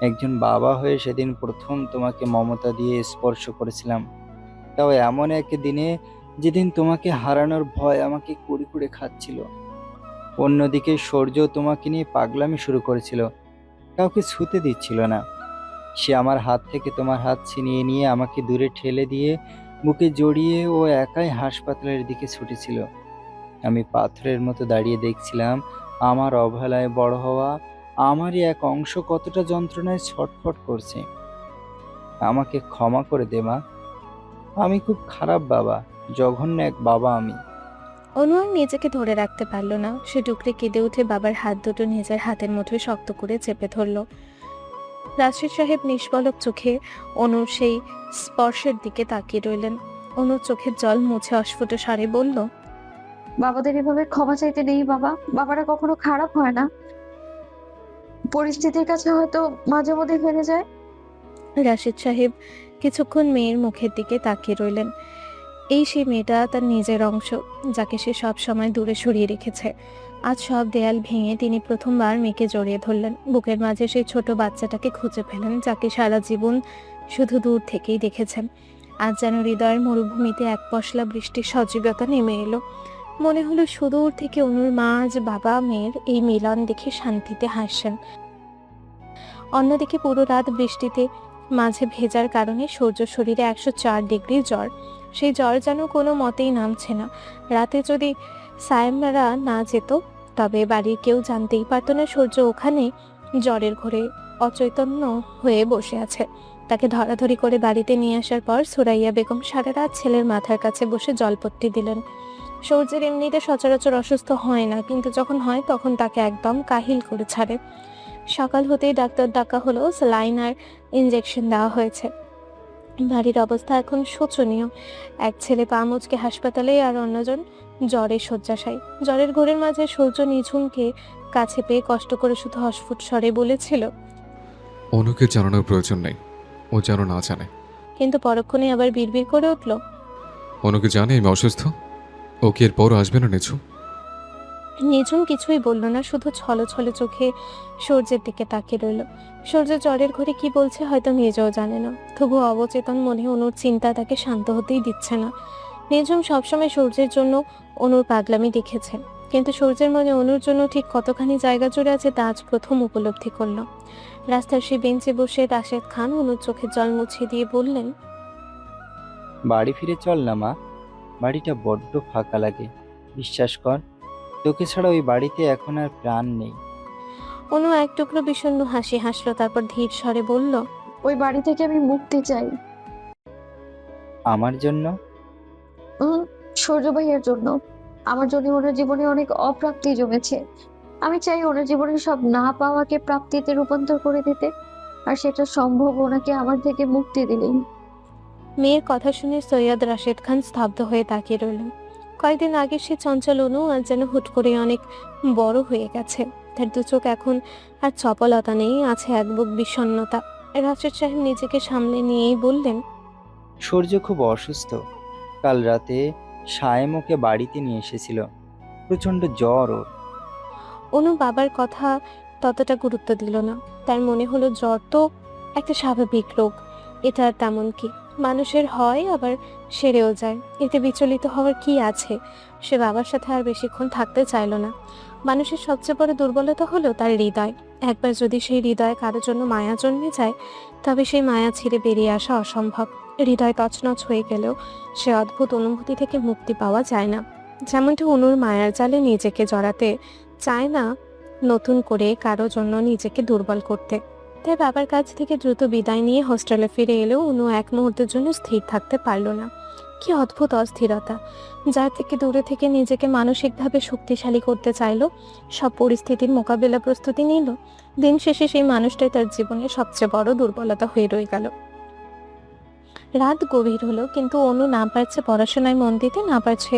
একজন বাবা হয়ে সেদিন প্রথম তোমাকে মমতা দিয়ে স্পর্শ করেছিলাম, তাও এমন এক দিনে যেদিন তোমাকে হারানোর ভয় আমাকে কুড়ে কুড়ে খাচ্ছিল। অন্যদিকে সূর্য তোমাকে নিয়ে পাগলামি শুরু করেছিল, কাউকে ছুতে দিচ্ছিল না। সে আমার হাত থেকে তোমার হাত ছিনিয়ে নিয়ে আমাকে দূরে ঠেলে দিয়ে বুকে জড়িয়ে ও একাই হাসপাতালের দিকে ছুটেছিল। আমি পাথরের মতো দাঁড়িয়ে দেখছিলাম আমার অবহেলায় বড় হওয়া আমারই এক অংশ কতটা যন্ত্রণায় ছটফট করছে। আমাকে ক্ষমা করে দে মা, আমি খুব খারাপ বাবা, জঘন্য এক বাবা আমি। অনু আর নিজেকে ধরে রাখতে পারল না। সে ডুকরে কেঁদে উঠে বাবার হাত দুটো নিজের হাতের মুঠোয় শক্ত করে চেপে ধরল। রাশেদ সাহেব নিষ্পলক চোখে অনুর সেই স্পর্শের দিকে তাকিয়ে রইলেন। অনুর চোখের জল মুছে অস্ফুট স্বরে বলল, বাবাদের এভাবে ক্ষমা চাইতে নেই বাবা, বাবারা কখনো খারাপ হয় না, পরিস্থিতির কাছে হয়তো মাঝে মধ্যে হেরে যায়। রাশেদ সাহেব কিছুক্ষণ মেয়ের মুখের দিকে তাকিয়ে রইলেন। এই সেই মেয়েটা তার নিজের অংশ, যাকে সে সব সময় দূরে সরিয়ে রেখেছে। আজ সব দেয়াল ভেঙে তিনি প্রথমবার মেয়েকে জড়িয়ে ধরলেন। বুকের মাঝে সেই ছোট বাচ্চাটাকে খুঁজে পেলেন, যাকে সারা জীবন শুধু দূর থেকেই দেখেছেন। আজ যেন হৃদয়ের মরুভূমিতে এক পশলা বৃষ্টির সজীবতা নেমে এলো। মনে হলো সুদূর থেকে অনুর মা আজ বাবা মেয়ের এই মিলন দেখে শান্তিতে হাসছেন। অন্যদিকে পুরো রাত বৃষ্টিতে মাঝে ভেজার কারণে সূর্য শরীরে 104 ডিগ্রি জ্বর। সেই জ্বর যেন কোনো মতেই নামছে না। রাতে যদি সায়েমরা না যেত, তবে বাড়ির কেউ জানতেই পারত না সূর্য ওখানে জ্বরের ঘোরে অচৈতন্য হয়ে বসে আছে। তাকে ধরাধরি করে বাড়িতে নিয়ে আসার পর সুরাইয়া বেগম সারা রাত ছেলের মাথার কাছে বসে জলপট্টি দিলেন। সূর্যের এমনিতে সচরাচর অসুস্থ হয় না, কিন্তু যখন হয় তখন তাকে একদম কাহিল করে ছাড়ে। সকাল হতেই ডাক্তার ডাকা হলো, স্যালাইন আর ইনজেকশন দেওয়া হয়েছে। বাড়ির অবস্থা এখন শোচনীয়। এক ছেলে পা মুচকে হাসপাতালে, আর অন্যজন জ্বরে শয্যাশায়ী। জ্বরের ঘোরের মাঝে সূর্য নিঝুমকে কাছে পেয়ে কষ্ট করে শুধু অস্ফুট স্বরে বলেছিল, অনুকে জানানোর প্রয়োজন নেই, ও যেন না জানে। কিন্তু পরক্ষণে আবার বিড়বিড় করে উঠল, অনুকে জানে আমি অসুস্থ, ও কি এর পরও আসবে না নিচু? নিঝুম কিছুই বলল না, শুধু ছলো ছলো চোখে সূর্যের দিকে তাকিয়ে রইল। সূর্য জ্বরের ঘরে কি বলছে হয়তো নিজেও জানে না, তবু অবচেতন মনে অনুর চিন্তা তাকে শান্ত হতেই দিচ্ছে না। নিঝুম সবসময় সূর্যের জন্য অনুর পাগলামি দেখেছেন, কিন্তু সূর্যের মনে অনুর জন্য ঠিক কতখানি জায়গা জুড়ে আছে তা আজ প্রথম উপলব্ধি করল। রাস্তার সেই বেঞ্চে বসে রাশেদ খান অনুর চোখের জল মুছিয়ে দিয়ে বললেন, বাড়ি ফিরে চল না মা, বাড়িটা বড্ড ফাঁকা লাগে। বিশ্বাস কর, তোকে ছাড়া ওই বাড়িতে এখন আর প্রাণ নেই। অনু এক টুকরো বিষণ্ণ হাসি হাসলো, তারপর ধীর স্বরে বলল, ওই বাড়ি থেকে আমি মুক্তি চাই। আমার জন্য? সূর্য ভাইয়ের জন্য। আমার জন্য ওনার জীবনে অনেক অপ্রাপ্তি জমেছে। আমি চাই ওনার জীবনের সব না পাওয়াকে প্রাপ্তিতে রূপান্তর করে দিতে, আর সেটা সম্ভব ওনাকে আমার থেকে মুক্তি দিলেই। মেয়ের কথা শুনে সৈয়দ রাশেদ খান স্তব্ধ হয়ে তাকিয়ে রইল। কয়েকদিন আগে সে চঞ্চল অনু আর যেন হুট করে অনেক বড় হয়ে গেছে। তার দু চোখ এখন আর চপলতা নেই, আছে এক বুক বিষণ্ণতা। রাশেদ সাহেব নিজেকে সামলে নিয়েই বললেন, সূর্য খুব অসুস্থ। কাল রাতে সায়েম ওকে বাড়িতে নিয়ে এসেছিল। প্রচণ্ড জ্বর ওর। অনু বাবার কথা ততটা গুরুত্ব দিল না। তার মনে হলো জ্বর তো একটা স্বাভাবিক রোগ, এটা আর তেমন কি, মানুষের হয় আবার সেরেও যায়, এতে বিচলিত হওয়ার কি আছে। সে বাবার সাথে আর বেশিক্ষণ থাকতে চাইল না। মানুষের সবচেয়ে বড় দুর্বলতা হলো তার হৃদয়। একবার যদি সেই হৃদয়ে কারোর জন্য মায়া জন্মে যায়, তবে সেই মায়া ছিঁড়ে বেরিয়ে আসা অসম্ভব। হৃদয় তছনছ হয়ে গেলেও সে অদ্ভুত অনুভূতি থেকে মুক্তি পাওয়া যায় না। যেমনটি অনুর মায়ার জালে নিজেকে জড়াতে চায় না নতুন করে কারো জন্য নিজেকে দুর্বল করতে। তাই বাবার কাছ থেকে দ্রুত বিদায় নিয়ে হোস্টেলে ফিরে এলেও অনু এক মুহূর্তের জন্য স্থির থাকতে পারল না। কি অদ্ভুত অস্থিরতা, যার থেকে দূরে থেকে নিজেকে মানসিকভাবে শক্তিশালী করতে চাইলো, সব পরিস্থিতির মোকাবেলা প্রস্তুতি নিল। দিন শেষে সেই মানুষটাই তার জীবনের সবচেয়ে বড় দুর্বলতা হয়ে রয়ে গেল। রাত গভীর হলো, কিন্তু অনু না পারছে পড়াশোনায় মন দিতে, না পারছে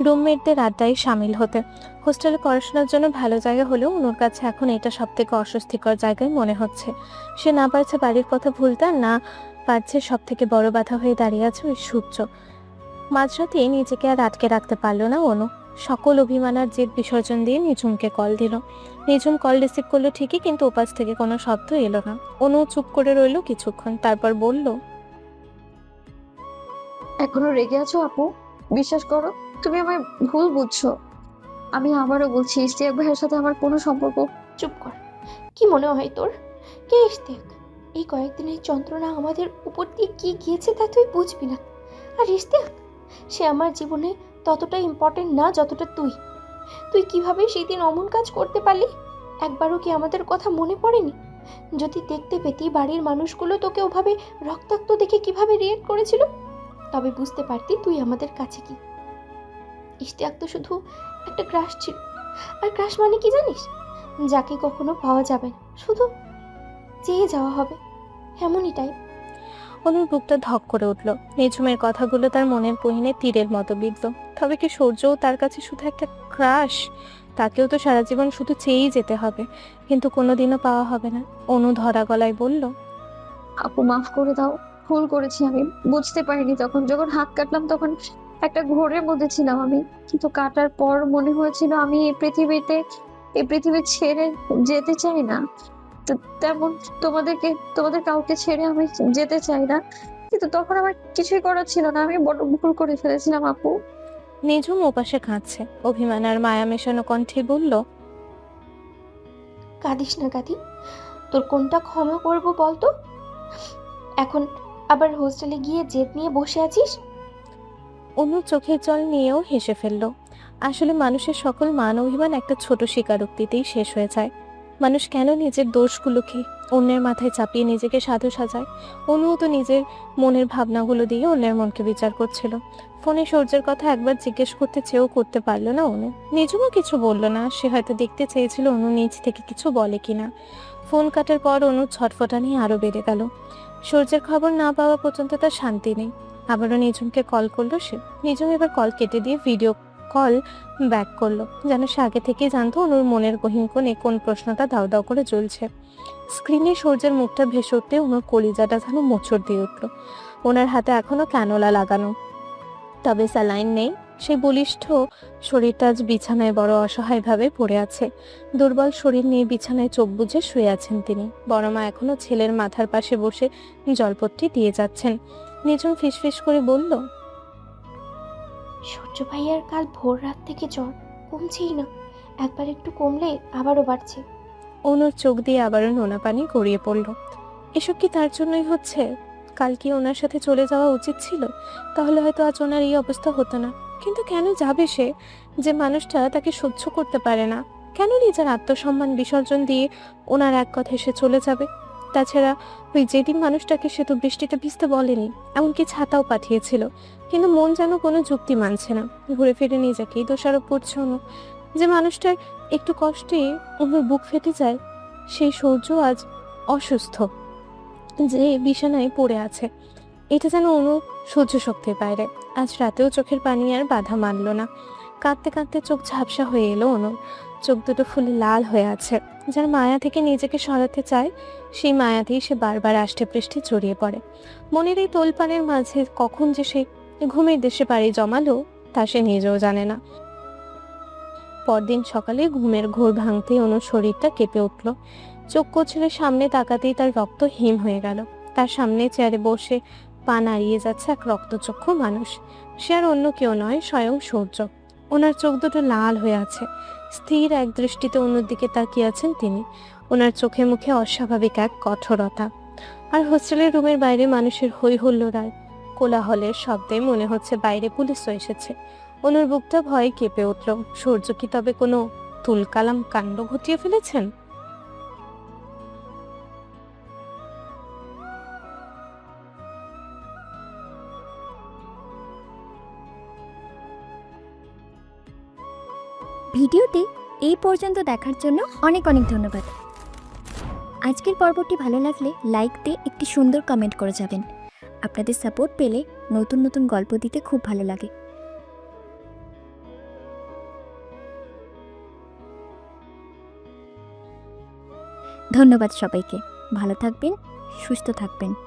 রুমমেটদের আড্ডায় সামিল হতে। হোস্টেলে পড়াশোনার জন্য ভালো জায়গা হলেও অনুর কাছে এখন এটা সব থেকে অস্বস্তিকর জায়গায় মনে হচ্ছে। সে না পারছে বাড়ির কথা ভুলতে, আর না পারছে সব থেকে বড় বাধা হয়ে দাঁড়িয়ে আছে ওই সূর্য। মাঝরাতে নিজেকে আর আটকে রাখতে পারলো না অনু। সকল অভিমান আর জেদ বিসর্জন দিয়ে নিঝুমকে কল দিল। নিঝুম কল রিসিভ করলো ঠিকই, কিন্তু ওপাশ থেকে কোনো শব্দ এলো না। অনু চুপ করে রইল কিছুক্ষণ, তারপর বলল, এখনো রেগে আছো আপু? বিশ্বাস করো, তুমি আমায় ভুল বুঝছো। আমি আবারও বলছি, ইশতিয়াক ভাইয়ের সাথে আমার কোনো সম্পর্ক। চুপ কর। কি মনে হয় তোর? কে ইশতিয়াক? এই কয়েকদিনের যন্ত্রণা আমাদের উপর দিয়ে কি গিয়েছে তা তুই বুঝবি না। আর ইশতিয়াক, সে আমার জীবনে ততটা ইম্পর্টেন্ট না যতটা তুই। তুই কিভাবে সেই দিন অমন কাজ করতে পারলি? একবারও কি আমাদের কথা মনে পড়েনি? যদি দেখতে পেতি বাড়ির মানুষগুলো তোকে ওভাবে রক্তাক্ত দেখে কিভাবে রিয়েক্ট করেছিল, তবে বুঝতে পারতি তুই আমাদের কাছে কি। ইশতিয়াক তো শুধু একটা ক্রাশ ছিল। আর ক্রাশ মানে কি জানিস? যাকে কখনো পাওয়া যাবে না, শুধু চেয়ে যাওয়া হবে, এমনই টাইপ। অনুর বুকটা ধক করে উঠল। নিঝুমের কথাগুলো তার মনের গহীনে তীরের মতো বিঁধল। তবে কি সূর্যও তার কাছে শুধু একটা ক্রাশ? তাকেও তো সারা জীবন শুধু চেয়েই যেতে হবে, কিন্তু কোনোদিনও পাওয়া হবে না। অনু ধরা গলায় বলল, আপু মাফ করে দাও, ভুল করেছি আমি। বুঝতে পারিনি তখন, যখন হাত কাটলাম তখন একটা ঘোরের মধ্যে ছিলাম আমি। কিন্তু কাটার পর মনে হয়েছিল আমি এই পৃথিবী ছেড়ে যেতে চাই না। তো তেমন তোমাদের কাউকে ছেড়ে আমি যেতে চাই না, কিন্তু তখন আমার কিছুই করার ছিল না। আমি বড় ভুল করে ফেলেছিলাম আপু। নিঝুম ওপাশে কাঁদছে, অভিমান আর মায়া মেশানো কণ্ঠে বলল, কাঁদিস না কাঁদি, তোর কোনটা ক্ষমা করবো বলতো? এখন আবার হোস্টেলে গিয়ে জেদ নিয়ে বসে আছিস? অনু চোখের জল নিয়েও হেসে ফেলল। আসলে মানুষের সকল মান অভিমান একটা ছোট স্বীকারোক্তিতেই শেষ হয়ে যায়। মানুষ কেন নিজের দোষগুলোকে অন্যের মাথায় চাপিয়ে নিজেকে সাধু সাজায়? অনুও তো নিজের মনের ভাবনাগুলো দিয়ে অন্যের মনকে বিচার করছিল। ফোনে সূর্যের কথা একবার জিজ্ঞেস করতে চেয়েও করতে পারলো না অনু। নিজুমও কিছু বলল না, সে হয়তো দেখতে চেয়েছিল অনু নিজ থেকে কিছু বলে কিনা। ফোন কাটার পর অনুর ছটফটানি আরো বেড়ে গেল। সূর্যের খবর না পাওয়া পর্যন্ত তার শান্তি নেই। আবারও নিঝুমকে কল করলো সে। নিঝুম এবার কল কেটে দিয়ে ভিডিও কল ব্যাক করলো, যেন সে আগে থেকেই জানতো অনুর মনের গহীন কোণে কোন প্রশ্নটা দাও দাও করে জ্বলছে। স্ক্রিনে সূর্যের মুখটা ভেসে উঠতে অনুর কলিজাটা যেন মোচড় দিয়ে উঠল। ওনার হাতে এখনো ক্যানোলা লাগানো, তবে স্যালাইন নেই। সেই বলিষ্ঠ শরীরটা আজ বিছানায় বড় অসহায়ভাবে পড়ে আছে। দুর্বল শরীর নিয়ে বিছানায় চোখ বুজে শুয়ে আছেন তিনি। বড় মা এখনো ছেলের মাথার পাশে বসে জলপট্টি দিয়ে যাচ্ছেন। নিঝুম ফিসফিস করে বলল, সূর্য ভাইয়ার কাল ভোর রাত থেকে জ্বর কমছেই না, একবার একটু কমলে আবারও বাড়ছে। অনুর চোখ দিয়ে আবারও নোনা পানি গড়িয়ে পড়ল। এসব কি তার জন্যই হচ্ছে? কাল কি ওনার সাথে চলে যাওয়া উচিত ছিল? তাহলে হয়তো আজ ওনার এই অবস্থা হতো না। কিন্তু কেন যাবে সে, যে মানুষটা তাকে সহ্য করতে পারে না? কেন নিজের আত্মসম্মান বিসর্জন দিয়ে ওনার এক কথায় সে চলে যাবে? তাছাড়া ওই যেদিন মানুষটাকে সে তো বৃষ্টিতে ভিজতে বলেনি, এমনকি ছাতাও পাঠিয়েছিল, কিন্তু মন যেন কোনো যুক্তি মানছে না। ঘুরে ফিরে নিজেকেই দোষারোপ করছে অনু। যে মানুষটার একটু কষ্টে অনুর বুক ফেটে যায়, সেই সূর্য আজ অসুস্থ, যে বিছানায় পড়ে আছে। এটা যেন অনু সহ্য শক্তির বাইরে। আজ রাতেও চোখের পানি আর বাধা মানল না। কাঁদতে কাঁদতে চোখ ঝাপসা হয়ে এলো অনুর। চোখ দুটো ফুলে লাল হয়ে আছে। যার মায়া থেকে নিজেকে সরাতে চায়, সেই মায়াতেই সে বারবার আষ্টে পৃষ্ঠে জড়িয়ে পড়ে। মনের এই তোলপাড়ের মাঝে কখন যে সে ঘুমের দেশে পাড়ি জমালো, তা সে নিজেও জানে না। পরদিন সকালে ঘুমের ঘোর ভাঙতেই অনুর শরীরটা কেঁপে উঠল। চোখ কচলে সামনে তাকাতেই তার রক্ত হিম হয়ে গেল। তার সামনে চেয়ারে বসে পা নাড়িয়ে যাচ্ছে এক রক্তচক্ষু মানুষ। সে আর অন্য কেউ নয়, স্বয়ং সূর্য। ওনার চোখ দুটো লাল হয়ে আছে। স্থির এক দৃষ্টিতে অন্যর দিকে তাকিয়ে আছেন তিনি। ওনার চোখে মুখে অস্বাভাবিক এক কঠোরতা। আর হোস্টেলের রুমের বাইরে মানুষের হই হুল্লোড় আর কোলাহলের শব্দে মনে হচ্ছে বাইরে পুলিশও এসেছে। অনুর বুকটা ভয়ে কেঁপে উঠল। সূর্য কি তবে কোনো তুলকালাম কাণ্ড ঘটিয়ে ফেলেছেন? ভিডিওটি এই পর্যন্ত দেখার জন্য অনেক অনেক ধন্যবাদ। আজকের পর্বটি ভালো লাগলে লাইক দিয়ে একটি সুন্দর কমেন্ট করে যাবেন। আপনাদের সাপোর্ট পেলে নতুন নতুন গল্প দিতে খুব ভালো লাগে। ধন্যবাদ সবাইকে। ভালো থাকবেন, সুস্থ থাকবেন।